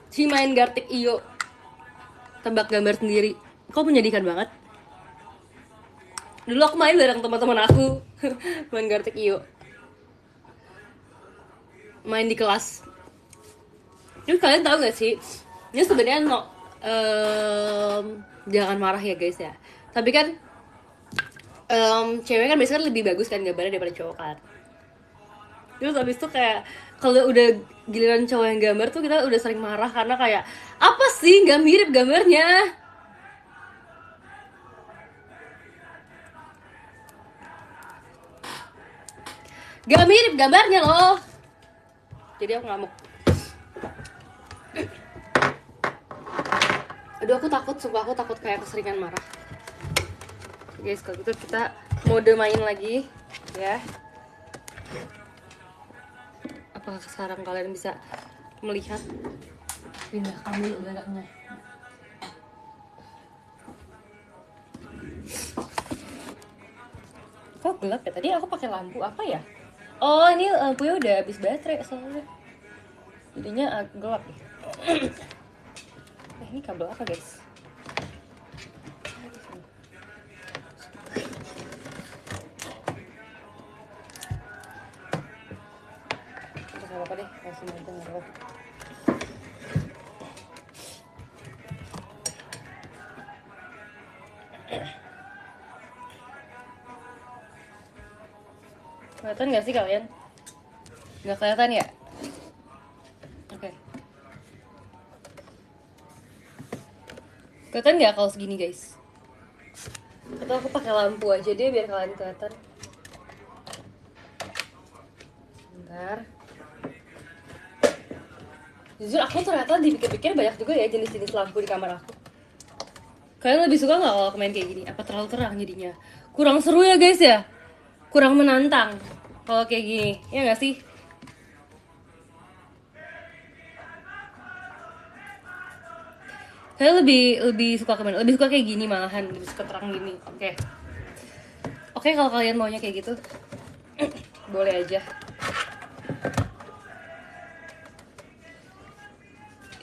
Si main Gartic Iyo, tebak gambar sendiri. Kok menyedihkan banget. Dulu aku main bareng teman-teman aku. Main Gartic Iyo, main di kelas. Jadi kalian tahu gak sih, ini sebenarnya jangan marah ya guys ya. Tapi kan cewek kan biasanya lebih bagus kan gambarnya daripada cowok kan. Terus abis itu kayak kalau udah giliran cowok yang gambar tuh kita udah sering marah karena kayak apa sih nggak mirip gambarnya. Gak mirip gambarnya loh. jadi aku ngamuk. Aduh, aku takut, sumpah aku takut kayak keseringan marah. Guys, kalau gitu kita mode main lagi ya. Apakah sekarang kalian bisa melihat? Pindah kami udah gak ngeh. Kok gelap ya? Tadi aku pakai lampu apa ya? Oh, ini lampunya udah habis baterai soalnya. Jadinya gelap ya. Ini kabel apa, guys? Gak apa-apa deh, langsung aja nggak apa-apa. Kelihatan nggak sih kalian? Nggak kelihatan ya? Oke. Kelihatan nggak kalau segini, guys? Atau aku pakai lampu aja deh biar kalian kelihatan. Bentar. Jujur aku ternyata dipikir-pikir banyak juga ya jenis-jenis lampu di kamar aku. Kalian lebih suka nggak kalau aku main kayak gini? Apa terlalu terang jadinya? Kurang seru ya guys ya? Kurang menantang kalau kayak gini, ya nggak sih? Kalian lebih suka kemana? Lebih suka kayak gini malahan, lebih suka terang gini. Oke, kalau kalian maunya kayak gitu, boleh aja.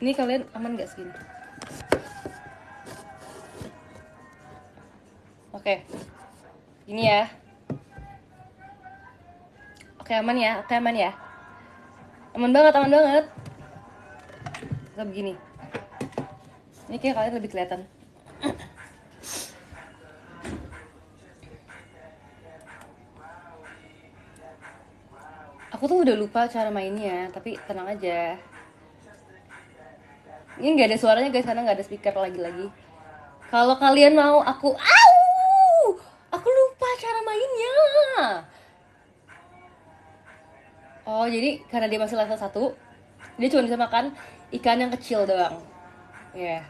Ini kalian aman gak segini? Oke, gini ya. Oke, aman ya. Aman banget. Kita begini. Ini kayak kalian lebih kelihatan. Aku tuh udah lupa cara mainnya, tapi tenang aja. Ini nggak ada suaranya guys, karena nggak ada speaker lagi. Kalau kalian mau aku lupa cara mainnya. Oh, jadi karena dia masih level 1, dia cuma bisa makan ikan yang kecil doang. Ya. Yeah.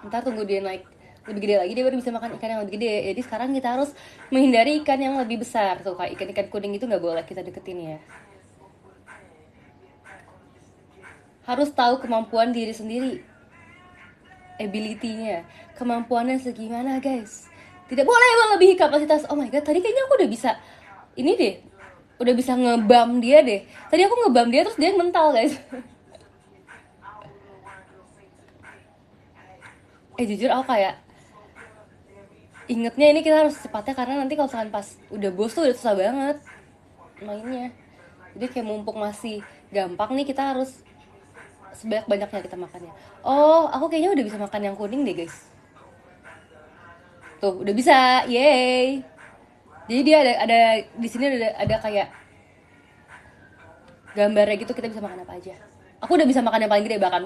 Ntar tunggu dia naik lebih gede lagi, dia baru bisa makan ikan yang lebih gede. Jadi sekarang kita harus menghindari ikan yang lebih besar. Tuh, kayak ikan-ikan kuning itu nggak boleh kita deketin ya. Harus tahu kemampuan diri sendiri, ability-nya, kemampuannya segimana guys. Tidak boleh melebihi kapasitas. Oh my god, tadi kayaknya aku udah bisa ini deh, udah bisa ngebam dia deh. Tadi aku ngebam dia terus dia mental guys. Jujur aku kayak ingetnya ini kita harus cepatnya, karena nanti kalau misalkan pas udah bos tuh udah susah banget mainnya. Jadi kayak mumpung masih gampang nih, kita harus sebanyak-banyaknya kita makannya. Oh, aku kayaknya udah bisa makan yang kuning deh guys. Tuh, udah bisa. Yeay. Jadi dia ada di sini ada kayak gambarnya gitu, kita bisa makan apa aja. Aku udah bisa makan yang paling gede bahkan.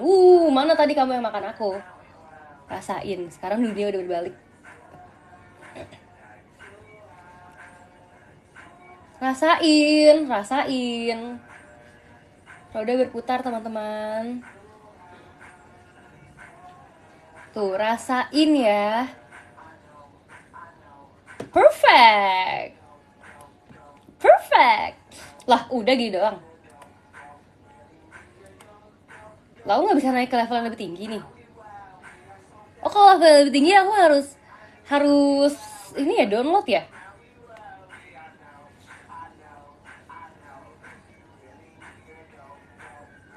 Mana tadi kamu yang makan aku? Rasain. Sekarang dunia udah berbalik. Rasain. Roda berputar teman-teman. Tuh, rasain ya. Perfect. Lah, udah gitu doang. Lah, aku gak bisa naik ke level yang lebih tinggi nih. Oh, kalau level yang lebih tinggi aku harus ini ya, download ya.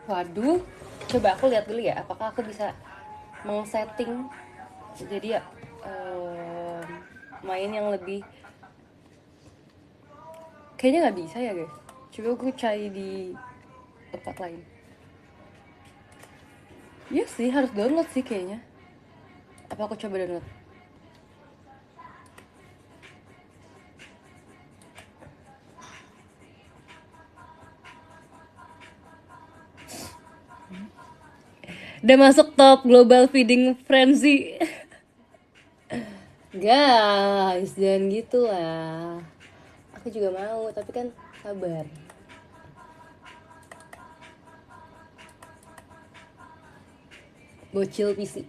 Waduh, coba aku lihat dulu ya, apakah aku bisa setting jadi ya main yang lebih. Kayaknya nggak bisa ya guys. Coba aku cari di tempat lain. Iya sih, harus download sih kayaknya. Apa aku coba download? Udah masuk top global feeding frenzy. Guys, jangan gitu lah. Aku juga mau, tapi kan sabar. Bocil PC.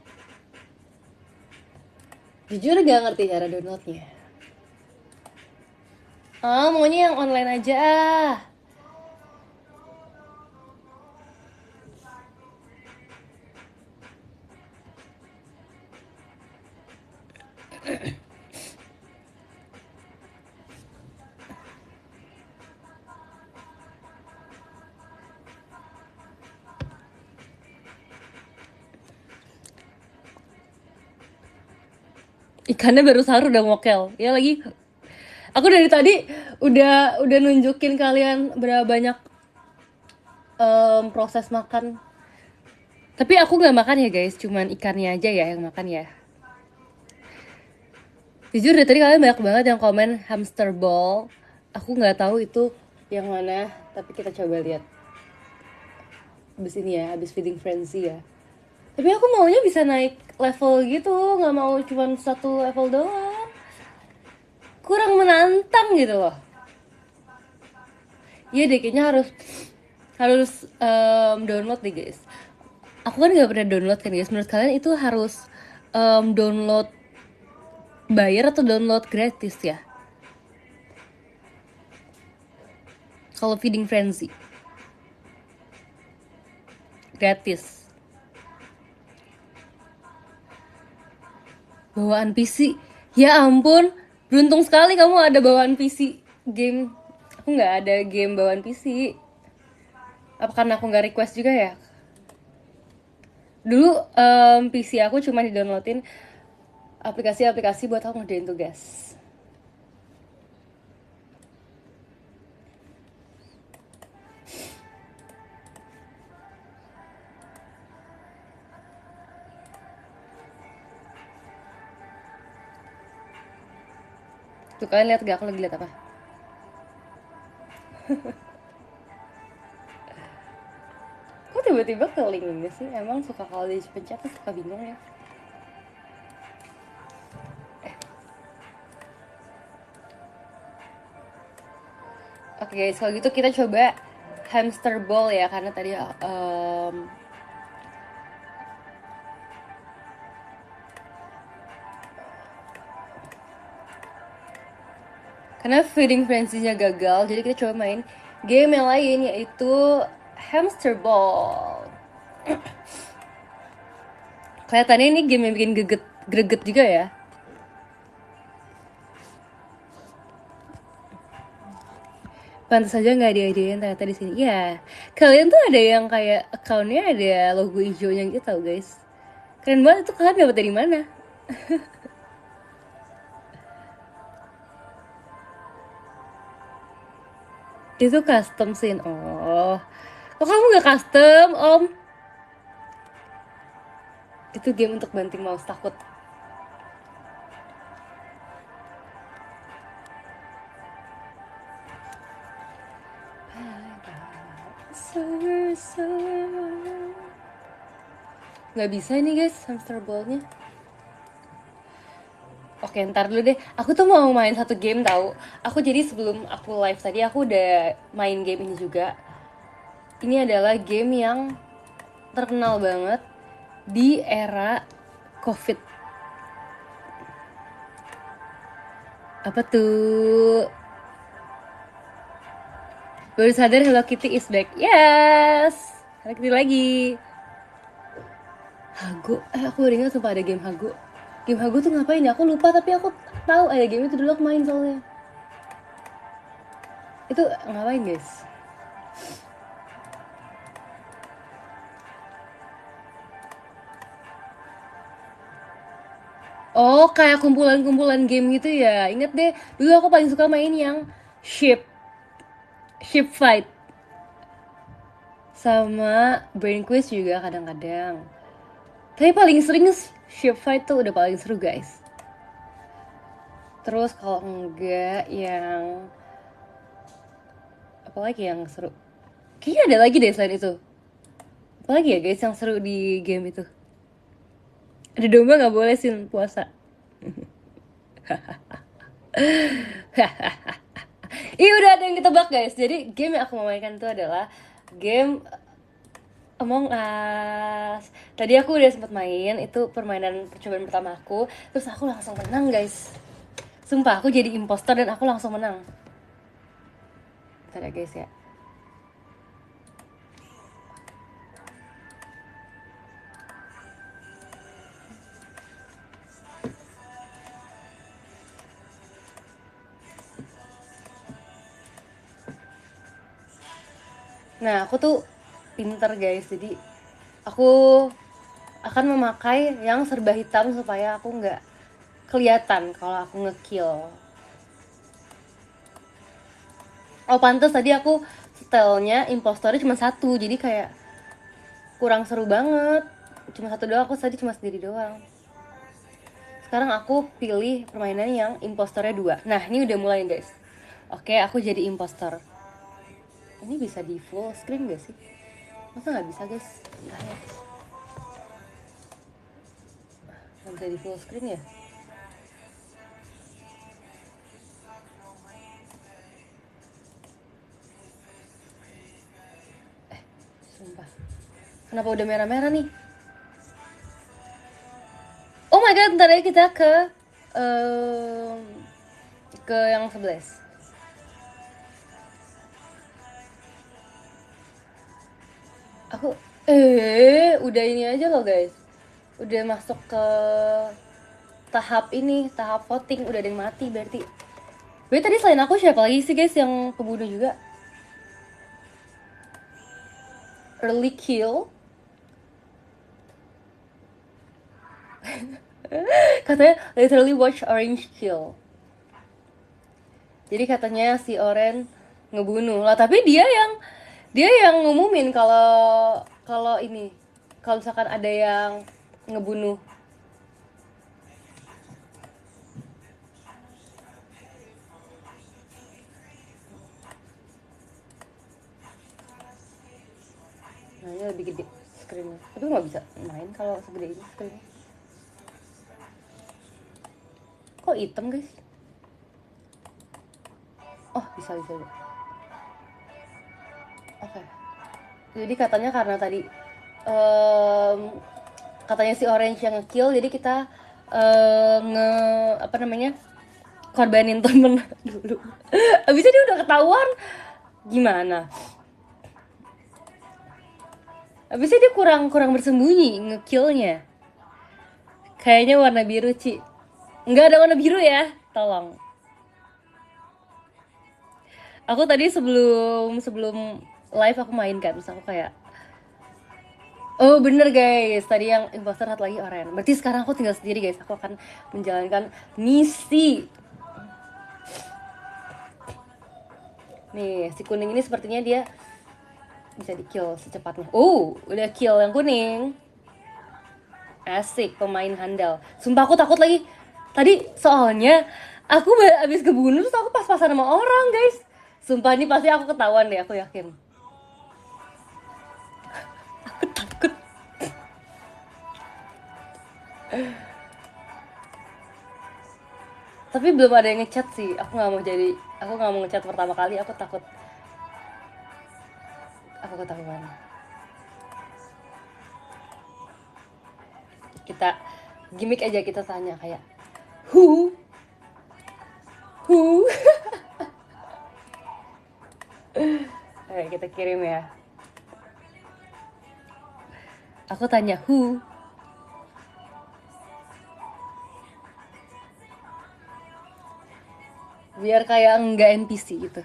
Jujur gak ngerti cara downloadnya. Ah, maunya yang online aja ah. Ikannya baru sahur udah mokel. Ya lagi. Aku dari tadi udah nunjukin kalian berapa banyak proses makan. Tapi aku nggak makan ya guys, cuman ikannya aja ya yang makan ya. Jujur dari tadi kalian banyak banget yang komen hamster ball. Aku nggak tahu itu yang mana, tapi kita coba lihat. Abis ini ya, abis feeding frenzy ya. Tapi aku maunya bisa naik level gitu, nggak mau cuma satu level doang. Kurang menantang gitu loh. Iya deh, kayaknya harus download deh guys. Aku kan nggak pernah download kan guys. Menurut kalian itu harus download bayar atau download gratis ya? Kalau feeding frenzy gratis. Bawaan PC. Ya ampun, beruntung sekali kamu ada bawaan PC game. Aku nggak ada game bawaan PC. Apa karena aku nggak request juga ya? Dulu PC aku cuma di-downloadin aplikasi-aplikasi buat aku ngerjain tugas. Tuh kalian lihat gak aku lagi lihat apa? Kok tiba-tiba ke link ini sih? Emang suka kalau dipencet tuh suka bingung ya. Oke guys, kalau gitu kita coba hamster ball ya, karena tadi karena feeding frenzy-nya gagal, jadi kita coba main game yang lain yaitu hamster ball. Kelihatannya ini game yang bikin greget juga ya. Pantas saja nggak diadain ternyata di sini. Ya, kalian tuh ada yang kayak accountnya ada logo hijaunya gitu tau guys. Keren banget, itu kalian dapat dari mana? Itu custom scene. Oh, kok kamu nggak custom om? Itu game untuk banting mouse, takut. Nggak bisa nih guys hamster ballnya. Oke, ntar dulu deh. Aku tuh mau main satu game tahu. Aku jadi sebelum aku live tadi aku udah main game ini juga. Ini adalah game yang terkenal banget di era COVID. Apa tuh? Baru sadar Hello Kitty is back. Yes! Hello Kitty lagi. Hago. Aku baru ingat sumpah ada game Hago. Game Hago tuh ngapain ya? Aku lupa tapi aku tahu ada game itu dulu aku main soalnya. Itu ngapain guys? Oh, kayak kumpulan-kumpulan game gitu ya. Ingat deh, dulu aku paling suka main yang ship fight. Sama brain quiz juga kadang-kadang. Tapi paling sering ship fight tuh udah paling seru guys. Terus kalau enggak yang apa lagi yang seru? Kayaknya ada lagi deh selain itu. Apa lagi ya guys yang seru di game itu? Ada domba nggak boleh sih puasa. Ih, udah ada yang ketebak guys. Jadi game yang aku mau mainkan itu adalah game Among Us. Tadi aku udah sempat main, itu permainan percobaan pertama aku. Terus aku langsung menang guys. Sumpah aku jadi imposter dan aku langsung menang. Bentar ya guys ya. Nah, aku tuh pinter guys. Jadi aku akan memakai yang serba hitam supaya aku nggak kelihatan kalau aku ngekill. Oh pantes tadi aku setelnya impostornya cuma satu, jadi kayak kurang seru banget. Cuma satu doang, aku tadi cuma sendiri doang. Sekarang aku pilih permainan yang impostornya 2. Nah ini udah mulai guys. Oke, aku jadi impostor. Ini bisa di full screen gak sih? Masa nggak bisa guys? Nggak ya. Nggak bisa di full screen ya? Sumpah. Kenapa udah merah-merah nih? Oh my god, ntar aja kita ke yang 11. Aku udah ini aja loh guys. Udah masuk ke tahap ini, tahap voting, udah ada yang mati berarti. Berarti tadi selain aku siapa lagi sih guys yang kebunuh juga? Early kill. Katanya literally watch orange kill. Jadi katanya si Oren ngebunuh lah, tapi dia yang ngumumin kalau kalau ini kalau misalkan ada yang ngebunuh. Nah ini lebih gede screennya, tapi nggak bisa main kalau segede ini screennya. Kok hitam guys? Oh bisa. Oke. Jadi katanya karena tadi katanya si Orange yang nge-kill, jadi kita apa namanya, korbanin temen dulu. Abisnya dia udah ketahuan, gimana? Abisnya dia kurang bersembunyi nge-killnya. Kayaknya warna biru, Ci. Nggak ada warna biru ya, tolong. Aku tadi sebelum live aku main kan, terus aku kayak, oh bener guys, tadi yang imposter satu lagi Oren. Berarti sekarang aku tinggal sendiri guys, aku akan menjalankan misi. Nih, si kuning ini sepertinya dia bisa di kill secepatnya. Oh, udah kill yang kuning. Asik, pemain handal. Sumpah aku takut lagi. Tadi soalnya aku abis kebunuh terus aku pas-pasan sama orang guys. Sumpah ini pasti aku ketahuan deh, aku yakin. Aku takut. Tapi belum ada yang ngechat sih. Aku nggak mau ngechat pertama kali. Aku takut aku ketahuan. Kita gimmick aja, kita tanya kayak who Oke, kita kirim ya. Aku tanya who. Biar kayak enggak NPC gitu.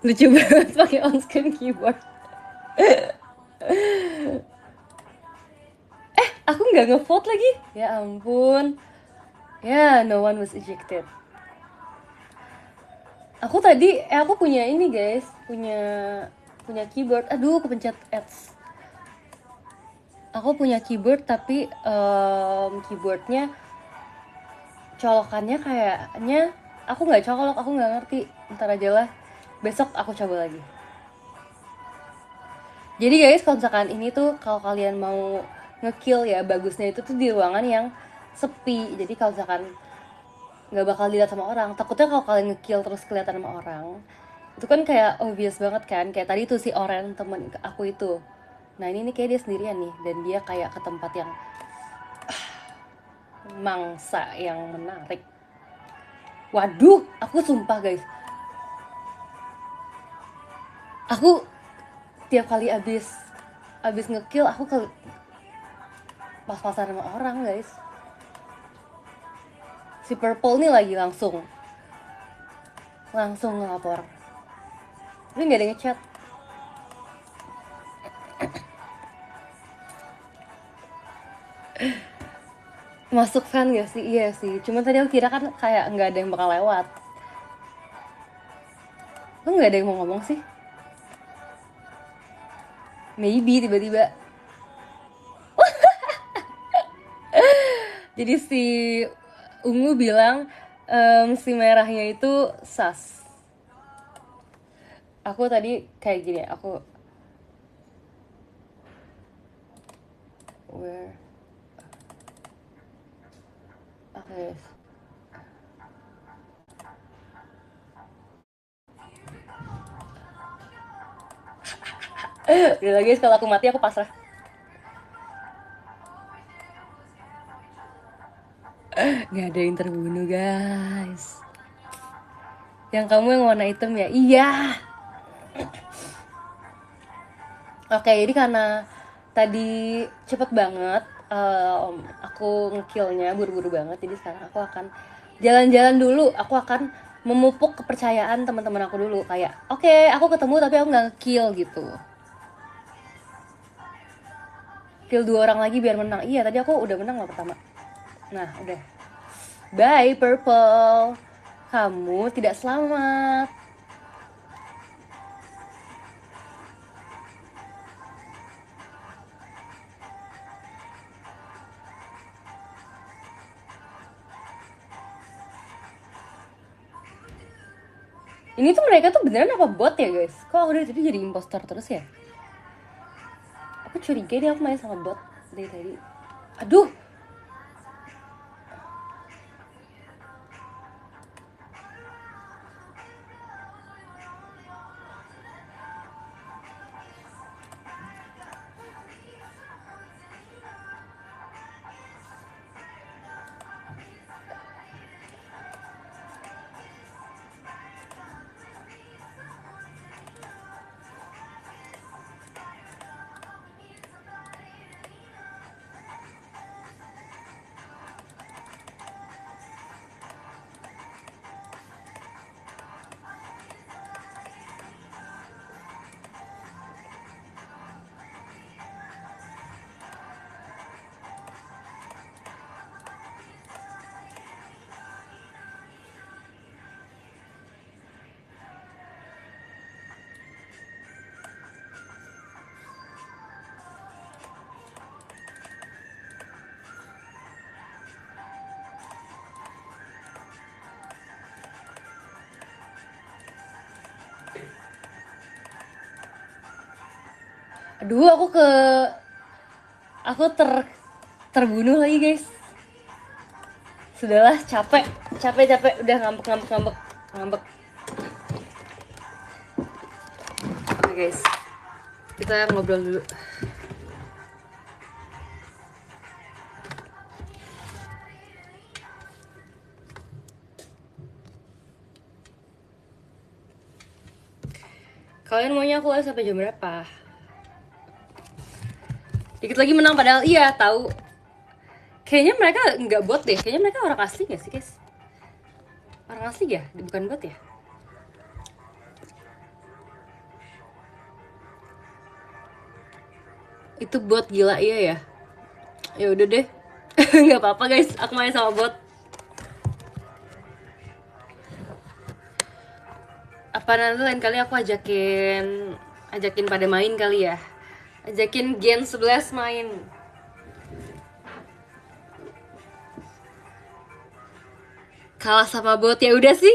Lucu banget pakai on screen keyboard. Aku nggak ngevote lagi. Ya ampun. Ya, no one was ejected. Aku tadi aku punya ini guys, punya keyboard. Aduh, kepencet ads. Aku punya keyboard tapi keyboardnya colokannya kayaknya aku nggak colok, aku nggak ngerti. Ntar aja lah, besok aku coba lagi. Jadi guys, kalau misalkan ini tuh kalau kalian mau ngekill ya, bagusnya itu tuh di ruangan yang sepi. Jadi kalau misalkan nggak bakal dilihat sama orang, takutnya kalau kalian ngekill terus kelihatan sama orang, itu kan kayak obvious banget kan. Kayak tadi tuh si Oren temen aku itu, nah ini nih kayak dia sendirian nih, dan dia kayak ke tempat yang mangsa yang menarik. Waduh, aku sumpah guys, aku tiap kali abis ngekill aku ke pas-pasan sama orang guys. Si Purple nih lagi langsung ngelapor, tapi nggak ada ngechat. Masuk fan gak sih? Iya sih, cuman tadi aku kira kan kayak nggak ada yang bakal lewat. Kok nggak ada yang mau ngomong sih? Maybe tiba-tiba. Jadi si Ungu bilang si merahnya itu sas. Aku tadi kayak gini, aku where okay. Udah lagi kalau aku mati aku pasrah. Gak ada yang terbunuh guys. Yang kamu yang warna hitam ya? Iya. Oke, jadi karena tadi cepet banget, aku ngekillnya buru-buru banget, jadi sekarang aku akan jalan-jalan dulu. Aku akan memupuk kepercayaan teman-teman aku dulu, kayak oke, aku ketemu tapi aku nggak ngekill gitu. Kill 2 orang lagi biar menang. Iya, tadi aku udah menang loh pertama. Nah, udah. Bye, Purple. Kamu tidak selamat. Ini tuh mereka tuh beneran apa bot ya guys? Kok aku dari tadi jadi impostor terus ya? Aku curiga nih aku main sama bot dari tadi. Aduh, aduh, aku terbunuh lagi guys. Sudahlah, capek udah ngambek. Oke guys, kita ngobrol dulu. Kalian maunya aku live sampai jam berapa? Dikit lagi menang padahal. Iya, tahu. Kayaknya mereka nggak bot deh. Kayaknya mereka orang asli nggak sih guys? Orang asli ya, bukan bot ya? Itu bot gila, iya ya. Ya udah deh. Nggak apa-apa guys, aku main sama bot. Apa nanti lain kali aku ajakin pada main kali ya. Ajakin Gen 11 main. Kalah sama bot ya udah sih.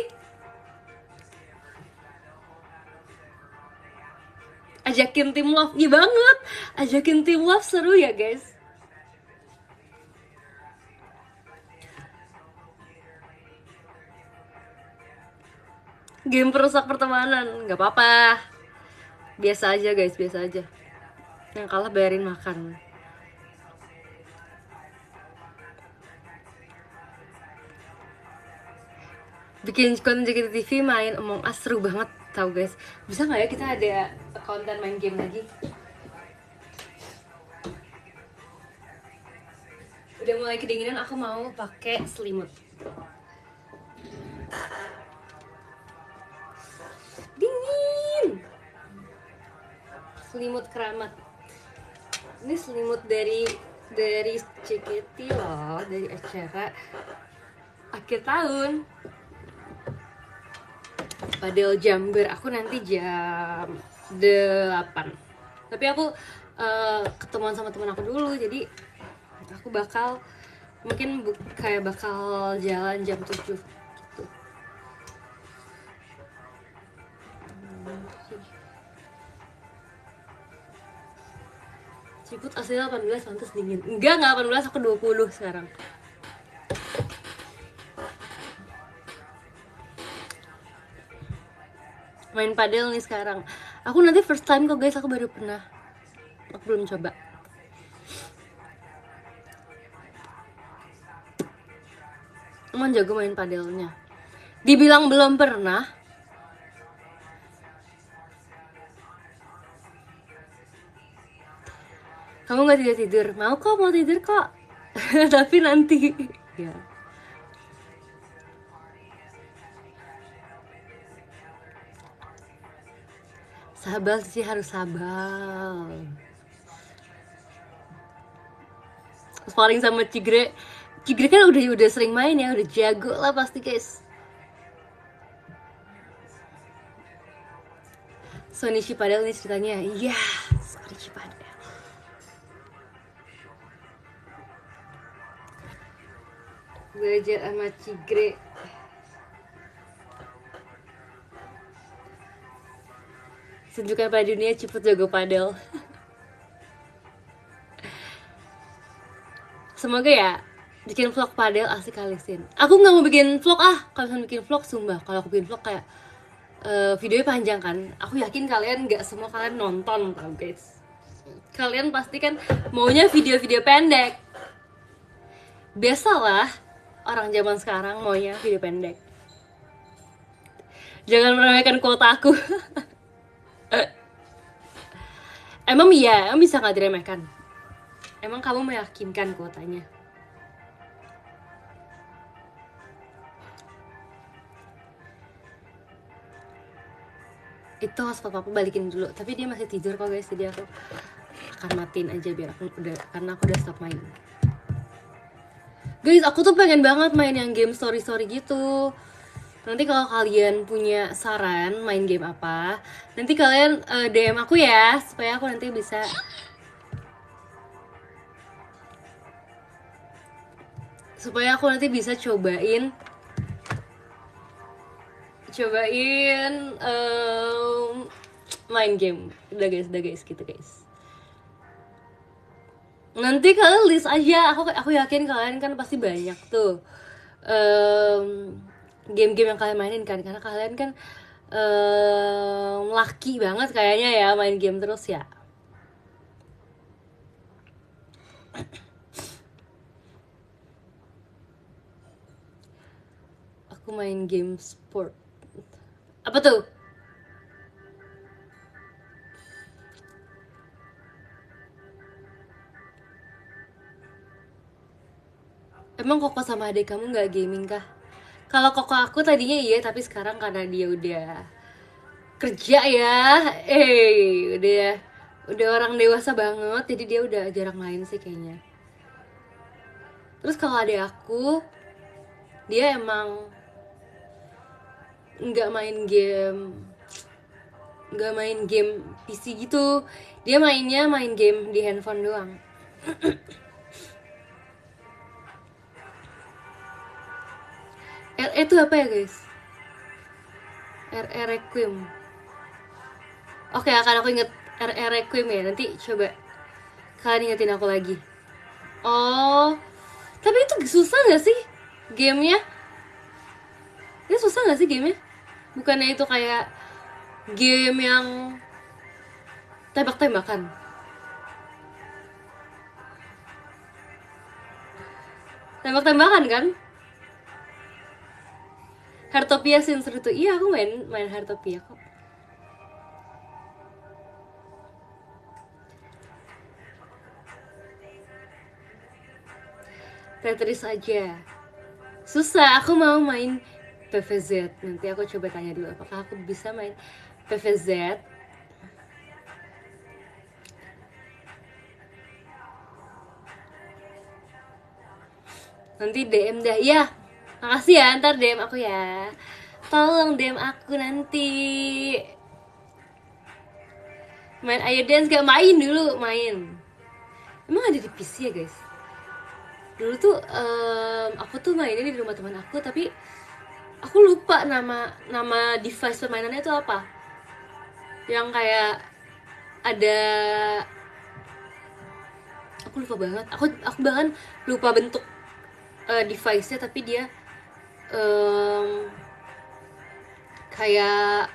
Ajakin tim love, iya banget. Ajakin tim love seru ya guys. Game perusak pertemanan. Nggak apa-apa. Biasa aja guys, biasa aja. Yang kalah bayarin makan. Bikin konten JKT TV main Among Us seru banget tau guys. Bisa nggak ya kita ada konten main game lagi? Udah mulai kedinginan, aku mau pakai selimut. Dingin. Selimut keramat. Ini selimut dari JKT loh, dari acara akhir tahun. Padahal Jember aku nanti jam 8. Tapi aku ketemuan sama teman aku dulu, jadi aku bakal mungkin kayak bakal jalan jam 7 gitu. Ciput aslinya 18, pantas dingin. Enggak 18, aku 20 sekarang. Main padel nih sekarang. Aku nanti first time kok guys, aku baru pernah. Aku belum coba. Emang jago main padelnya. Dibilang belum pernah. Kamu gak tidur? Mau tidur kok. Tapi nanti ya. Sabar sih, harus sabar. Sparring sama Cigre kan udah sering main ya, udah jago lah pasti guys. Sonichi padahal nih ceritanya. Iya, Sonichi padahal. Belajar sama Cigre. Tunjukkan pada dunia cepet jago padel. Semoga ya bikin vlog padel asik kali Sin. Aku nggak mau bikin vlog kalau misalnya bikin vlog sumpah. Kalau aku bikin vlog kayak videonya panjang kan. Aku yakin kalian nggak semua kalian nonton tau guys. Kalian pasti kan maunya video-video pendek. Biasalah orang zaman sekarang maunya video pendek. Jangan meremehkan kuota aku. Emang iya, emang bisa nggak diremehkan? Emang kamu meyakinkan kuotanya? Itu hotspot papa balikin dulu, tapi dia masih tidur kok guys, jadi aku akan matiin aja biar karena aku udah stop main. Guys, aku tuh pengen banget main yang game story gitu. Nanti kalau kalian punya saran main game apa, nanti kalian DM aku ya, supaya aku nanti bisa cobain main game. Udah guys gitu guys. Nanti kalian list aja, aku yakin kalian kan pasti banyak tuh game-game yang kalian mainin kan, karena kalian kan laki banget kayaknya ya main game terus ya. Aku main game sport. Apa tuh? Emang Koko sama adik kamu nggak gaming kah? Kalau Koko aku tadinya iya, tapi sekarang karena dia udah kerja ya, udah orang dewasa banget, jadi dia udah jarang main sih kayaknya. Terus kalau adik aku, dia emang nggak main game PC gitu, dia main game di handphone doang. RE itu apa ya guys? RE Requiem. Oke, akan aku inget RE Requiem ya. Nanti coba kalian ingetin aku lagi. Oh, tapi itu susah gak sih gamenya? Ini susah gak sih gamenya? Bukannya itu kayak game yang tembak-tembakan. Tembak-tembakan kan? Heartopia sih seru tuh. Iya, aku main Heartopia kok. Tetris aja. Susah, aku mau main PVZ. Nanti aku coba tanya dulu apakah aku bisa main PVZ. Nanti DM dah. Iya. Makasih ya, ntar DM aku ya. Tolong DM aku nanti. Main Ayo Dance gak? Main dulu, main. Emang ada di PC ya guys? Dulu tuh aku tuh mainnya di rumah teman aku, tapi aku lupa nama device permainannya itu apa. Yang kayak ada, aku lupa banget. Aku bahkan lupa bentuk device-nya, tapi dia kayak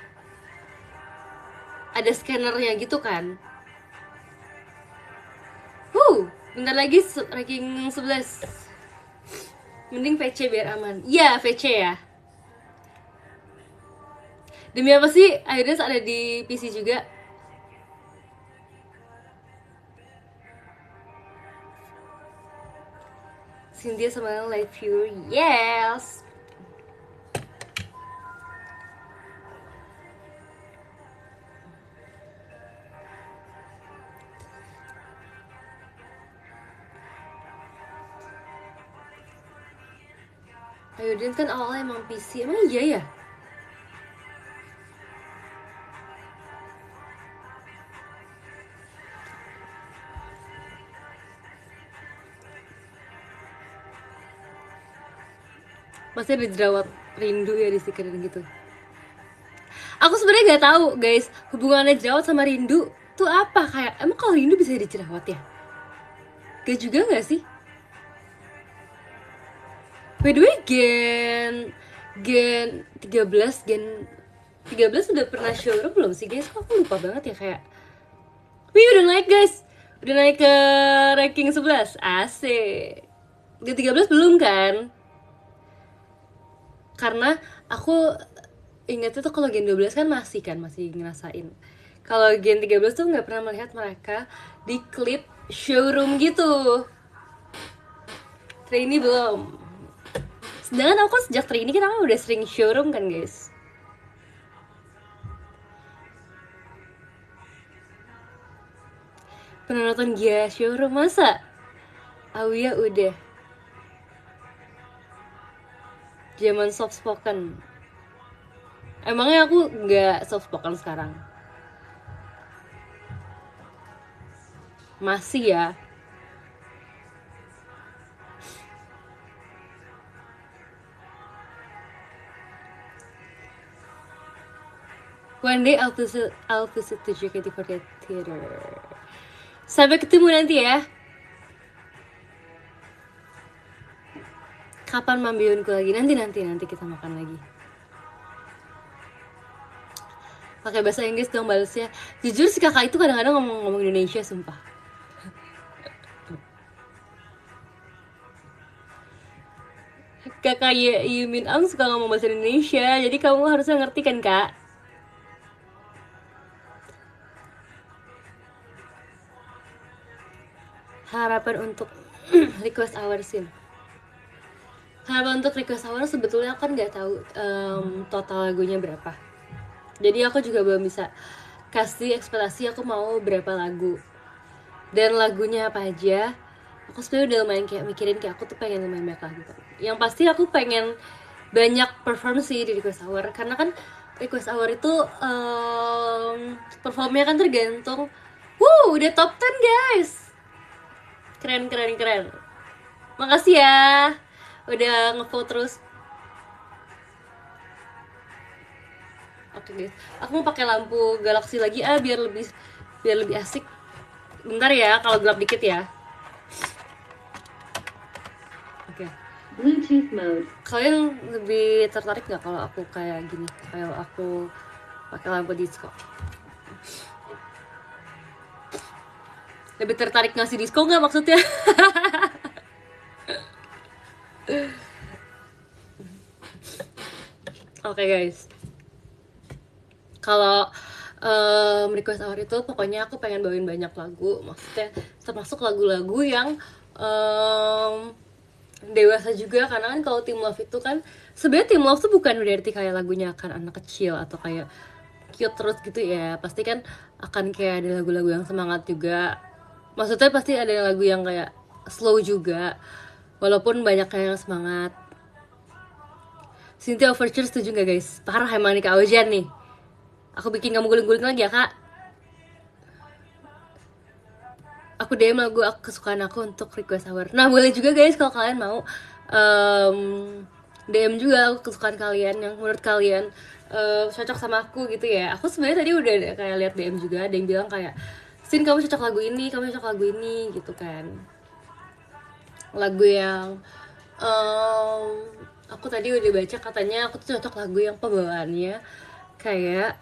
ada scannernya gitu kan. Bentar lagi ranking 11. Mending VC biar aman. Iya, VC ya. Demi apa sih akhirnya ada di PC juga? Cynthia sama Light Fury. Yes. Ayo Dance kan awalnya emang PC. Emang iya ya? Masih ada jerawat rindu ya di stikerin gitu. Aku sebenarnya nggak tahu guys, hubungannya jerawat sama rindu tuh apa. Kayak emang kalau rindu bisa jadi jerawat ya? Gak juga nggak sih? By the way, Gen 13 udah pernah showroom belum sih guys? Kok aku lupa banget ya kayak. Wih, udah naik guys. Udah naik ke ranking 11. Asik. Gen 13 belum kan? Karena aku ingatnya tuh kalau Gen 12 kan masih ngerasain. Kalau Gen 13 tuh nggak pernah melihat mereka di klip showroom gitu. Trainee belum. Sedangkan aku sejak trainee kita kan udah sering showroom kan guys. Pernah nonton Gia showroom masa? Awia udah. Zaman soft spoken. Emangnya aku nggak soft spoken sekarang? Masih ya. One day I'll visit the JKT48 Theater. Sampai ketemu nanti ya. Kapan Mambiunku lagi? Nanti kita makan lagi. Pakai bahasa Inggris dong balasnya. Jujur si kakak itu kadang-kadang ngomong Indonesia sumpah. Kakak Yumin Ang suka ngomong bahasa Indonesia, jadi kamu harusnya ngerti kan kak? Harapan untuk request hour scene. Harapan untuk request hour sebetulnya kan nggak tahu total lagunya berapa. Jadi aku juga belum bisa kasih ekspektasi aku mau berapa lagu dan lagunya apa aja. Aku sebenarnya udah lumayan kayak mikirin kayak aku tuh pengen lumayan banyak lagu kan. Yang pasti aku pengen banyak perform sih di request hour, karena kan request hour itu performnya kan tergantung. Udah top 10 guys. Keren. Makasih ya udah ngevote terus. Oke guys, aku mau pakai lampu galaksi lagi biar lebih asik. Bentar ya kalau gelap dikit ya. Oke. Bluetooth mode. Kalian lebih tertarik nggak kalau aku kayak gini, kayak aku pakai lampu disco? Lebih tertarik ngasih disco nggak maksudnya? Oke guys, kalau request hour itu pokoknya aku pengen bawain banyak lagu, maksudnya termasuk lagu-lagu yang em, dewasa juga, karena kan kalau Team Love itu kan sebenarnya Team Love tuh bukan berarti kayak lagunya akan anak kecil atau kayak cute terus gitu ya, pasti kan akan kayak ada lagu-lagu yang semangat juga, maksudnya pasti ada lagu yang kayak slow juga walaupun banyak yang semangat. Cynthia Overture setuju gak guys? Parah emang nih Kak Ojan nih, aku bikin kamu guling-guling lagi ya Kak. Aku DM lagu kesukaan aku untuk request hour. Nah boleh juga guys kalau kalian mau um, DM juga aku kesukaan kalian yang menurut kalian cocok sama aku gitu ya. Aku sebenarnya tadi udah kayak lihat DM juga, ada yang bilang kayak Sin kamu cocok lagu ini, kamu cocok lagu ini gitu kan. Lagu yang um, aku tadi udah baca katanya aku tuh cocok lagu yang pembawaannya kayak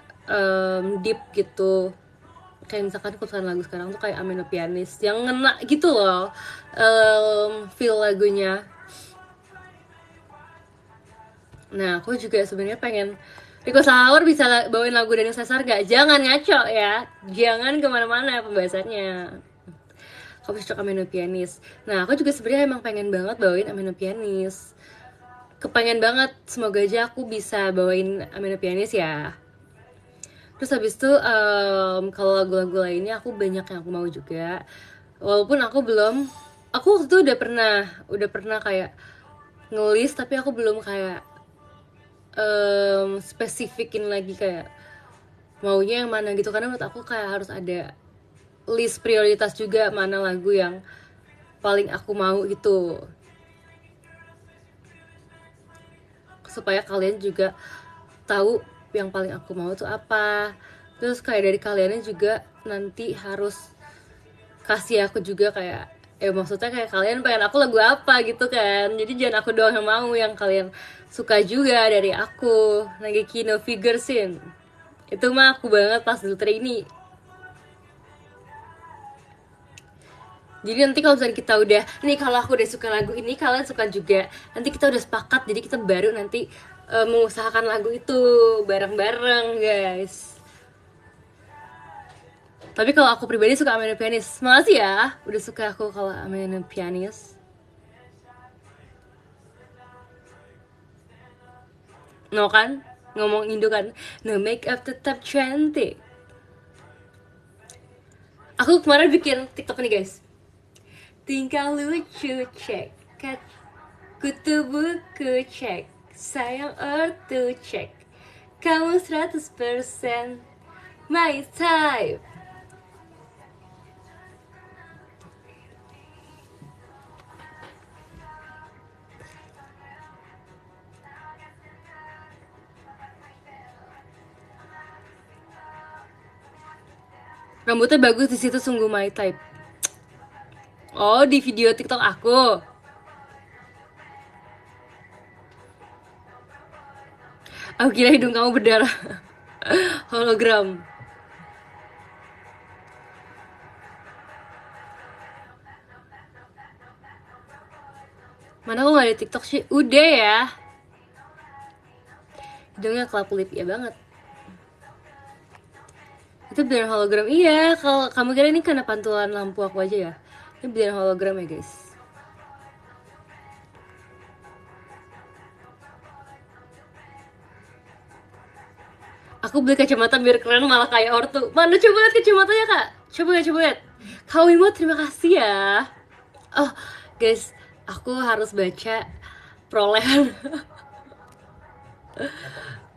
deep gitu, kayak misalkan keputusan lagu sekarang tuh kayak Amino Pianis yang ngena gitu loh, feel lagunya. Nah aku juga sebenarnya pengen Rico Sahur bisa bawain lagu Daniel Caesar gak? Jangan ngaco ya, jangan kemana-mana pembahasannya. Kamu cocok Amino Pianis. Nah aku juga sebenarnya emang pengen banget bawain Amino Pianis, kepengen banget, semoga aja aku bisa bawain Amino Pianis ya. Terus habis itu kalau lagu-lagu lainnya aku banyak yang aku mau juga. Walaupun aku waktu itu udah pernah kayak ngelis, tapi aku belum kayak spesifikin lagi kayak maunya yang mana gitu, karena menurut aku kayak harus ada list prioritas juga mana lagu yang paling aku mau gitu, supaya kalian juga tahu yang paling aku mau tuh apa. Terus kayak dari kaliannya juga nanti harus kasih aku juga kayak maksudnya kayak kalian pengen aku lagu apa gitu kan, jadi jangan aku doang yang mau, yang kalian suka juga dari aku. Lagi Kino Figure Scene itu mah aku banget pas dulu ini. Jadi nanti kalau misalnya kita udah nih, kalau aku udah suka lagu ini kalian suka juga, nanti kita udah sepakat, jadi kita baru nanti mengusahakan lagu itu bareng-bareng guys. Tapi kalau aku pribadi suka Amanda Pianis. Makasih ya udah suka aku kalau Amanda Pianis. No kan? Ngomong Indo kan? No, make up tetap cantik. Aku kemarin bikin TikTok nih guys. Tingkah lucu cek, kutu buku cek, sayang ortu cek, kamu 100% my type. Rambutnya bagus di situ, sungguh my type. Oh, di video TikTok aku. Aku kira hidung kamu berdarah. Hologram. Mana aku gak ada TikTok sih? Udah ya. Hidungnya kelap-kelip ya banget. Itu beneran hologram. Iya, kalau kamu kira ini karena pantulan lampu aku aja ya. Ini beneran hologram ya guys. Aku beli kacamata biar keren malah kayak ortu. Mana coba lihat kacamatanya kak? Coba lihat. Kak Wimo terima kasih ya. Oh guys, aku harus baca perolehan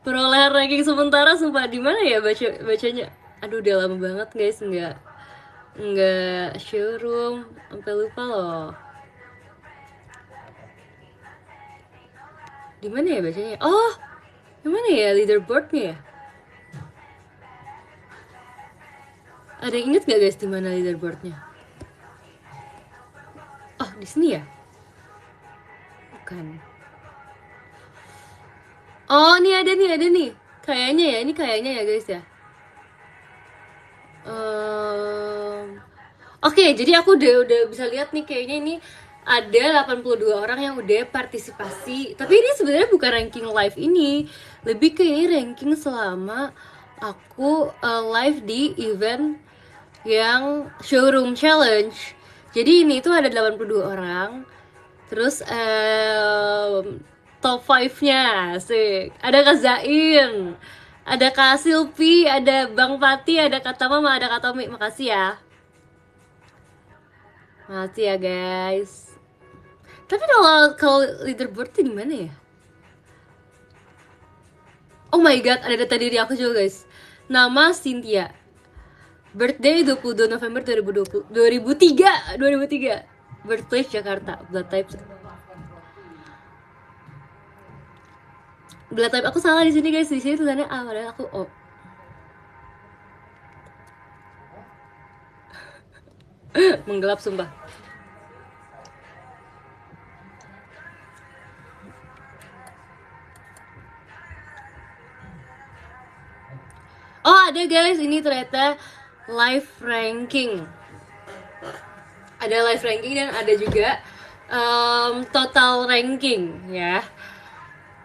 perolehan ranking sementara, sumpah di mana ya bacanya? Aduh udah lama banget guys, nggak showroom, sampai lupa loh. Di mana ya bacanya? Oh, di mana ya leaderboardnya ya? Ada yang inget gak guys di mana leaderboardnya? Oh di sini ya. bukan. Oh, nih ada nih. Kayaknya ya, ini kayaknya ya guys ya. Oke, jadi aku udah bisa lihat nih kayaknya ini ada 82 orang yang udah partisipasi. Tapi ini sebenarnya bukan ranking live ini, lebih ke ini ranking selama aku live di event yang showroom challenge. Jadi ini tuh ada 82 orang. Terus top 5-nya sih. Ada Kak Zain, ada Kak Silvi, ada Bang Pati, ada Kak Tama, ada Kak Tommy. Makasih ya. Makasih ya guys. Tapi kalau leaderboard tuh di mana ya? Oh my god, ada data diri aku juga guys. Nama Cynthia. Birthday 22 November 2020. 2003. Birthplace Jakarta. Blood type aku salah di sini guys. Di sini tulisannya A padahal aku O. Menggelap sumpah. Oh ada guys, ini ternyata live ranking. Ada live ranking dan ada juga total ranking ya.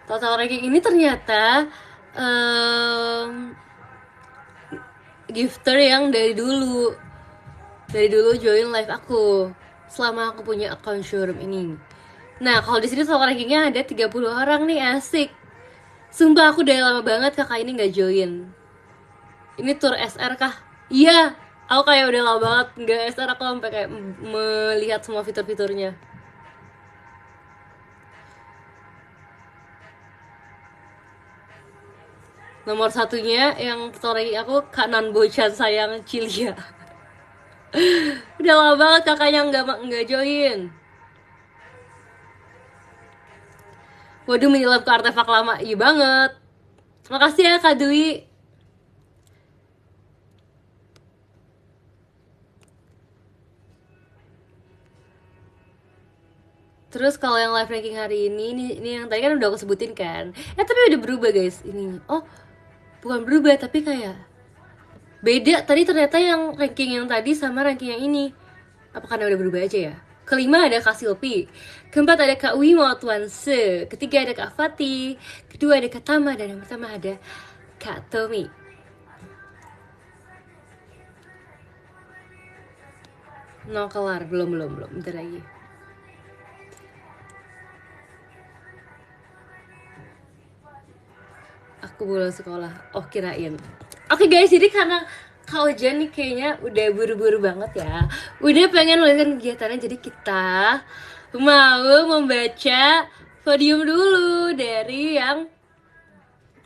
Total ranking ini ternyata gifter yang dari dulu join live aku selama aku punya account showroom ini. Nah kalau di sini total rankingnya ada 30 orang nih, asik. Sumpah aku udah lama banget kakak ini nggak join. Ini tour SR kah? Iya, aku kayak udah lama banget nggak SR, aku sampai kayak melihat semua fitur-fiturnya. Nomor satunya yang story aku Kak Nan Bochan sayang Cilia. Udah lama banget kakaknya nggak join. Waduh, menyelam ke artefak lama, iya banget. Makasih ya Kak Dwi. Terus kalau yang live ranking hari ini yang tadi kan udah aku sebutin kan. Tapi udah berubah guys ini. Oh, bukan berubah tapi kayak beda. Tadi ternyata yang ranking yang tadi sama ranking yang ini. Apa karena udah berubah aja ya? Kelima ada Kak Silpi, keempat ada Kak Wimo Tuanse, ketiga ada Kak Fatih, kedua ada Kak Tama, dan yang pertama ada Kak Tommy. No kelar, belum, bentar lagi. Aku bolos sekolah. Oh kirain. Oke guys, jadi karena Kak Ojan nih kayaknya udah buru-buru banget ya. Udah pengen melanjutkan kegiatannya, jadi kita mau membaca podium dulu dari yang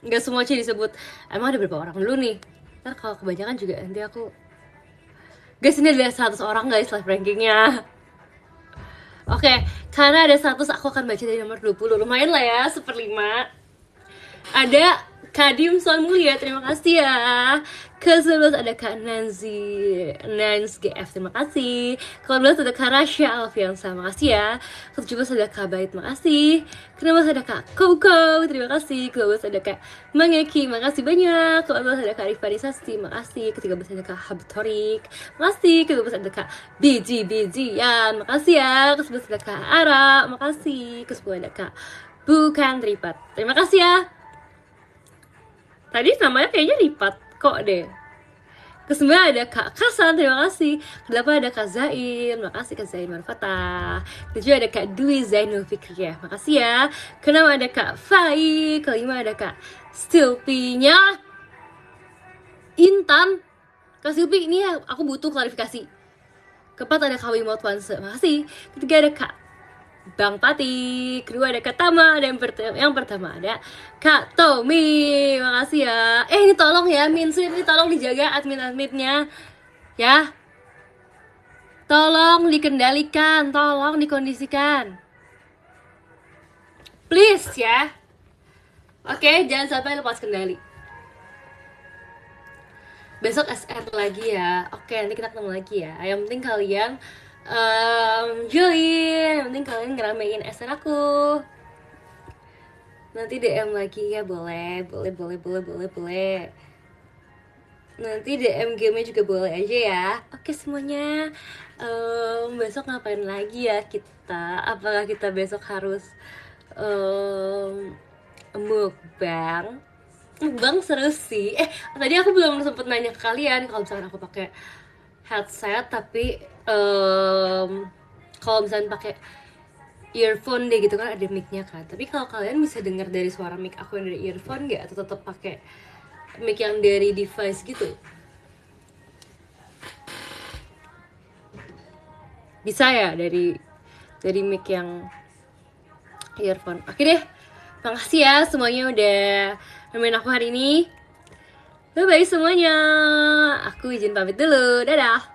nggak semua sih disebut. Emang ada berapa orang dulu nih? Ntar kalau kebanyakan juga nanti aku. Guys, ini ada 100 orang guys live rankingnya. Oke, karena ada 100 aku akan baca dari nomor 20. Lumayan lah ya, 1/5. Ada Kadim Son Mulia, terima kasih ya. Ke-11 ada Kak Nans GF, terima kasih. Ke-12 ada Kak Rasya Alfiansa, terima kasih ya. Ke-17 ada Kak Bait, terima kasih. Ke-16 ada Kak Koko, terima kasih. Ke-12 ada Kak Mangeki, terima kasih banyak. Ke-14 ada Kak Rifani Sasti, terima kasih. Ke-13 ada Kak Habtorik, terima kasih. Ke-12 ada Kak Biji-Bijian, terima kasih ya. Ke-11 ada Kak Ara, terima kasih. Ke-10 ada Kak Bukan Ripat, terima kasih ya. Tadi namanya kayaknya Lipat kok deh. Ke-9 ada Kak Kasan, terima kasih. Ke-8 ada Kak Zain, makasih Kak Zain Marfata. Ke-7 ada Kak Dwi Zainul Fikriah, makasih ya. Ke-6 ada Kak Fai. Ke-5 ada Kak Stilpinya Intan. Kak Silpi, ini aku butuh klarifikasi. Ke-4 ada Kak Wimot Wanse, makasih. Ke-3 ada Kak Bang Pati, kedua ada Kak Tama, dan yang pertama ada Kak Tommy, makasih ya. Ini tolong ya, Minsin, ini tolong dijaga admin-adminnya, ya. Tolong dikendalikan, tolong dikondisikan, please ya. Oke, jangan sampai lepas kendali. Besok SR lagi ya. Oke, nanti kita ketemu lagi ya. Yang penting kalian join, yang penting kalian ngeramein SN aku. Nanti DM lagi ya, boleh. Nanti DM game-nya juga boleh aja ya. Oke semuanya, besok ngapain lagi ya kita? Apakah kita besok harus mukbang? Mukbang seru sih. Tadi aku belum sempet nanya ke kalian kalau misalkan aku pakai headset, tapi kalau misalkan pakai earphone deh gitu kan ada mic-nya kan. Tapi kalau kalian bisa dengar dari suara mic aku yang dari earphone nggak? Atau tetap pakai mic yang dari device gitu? Bisa ya dari mic yang earphone. Oke deh, makasih ya semuanya udah nemenin aku hari ini. Bye bye semuanya. Aku izin pamit dulu. Dadah.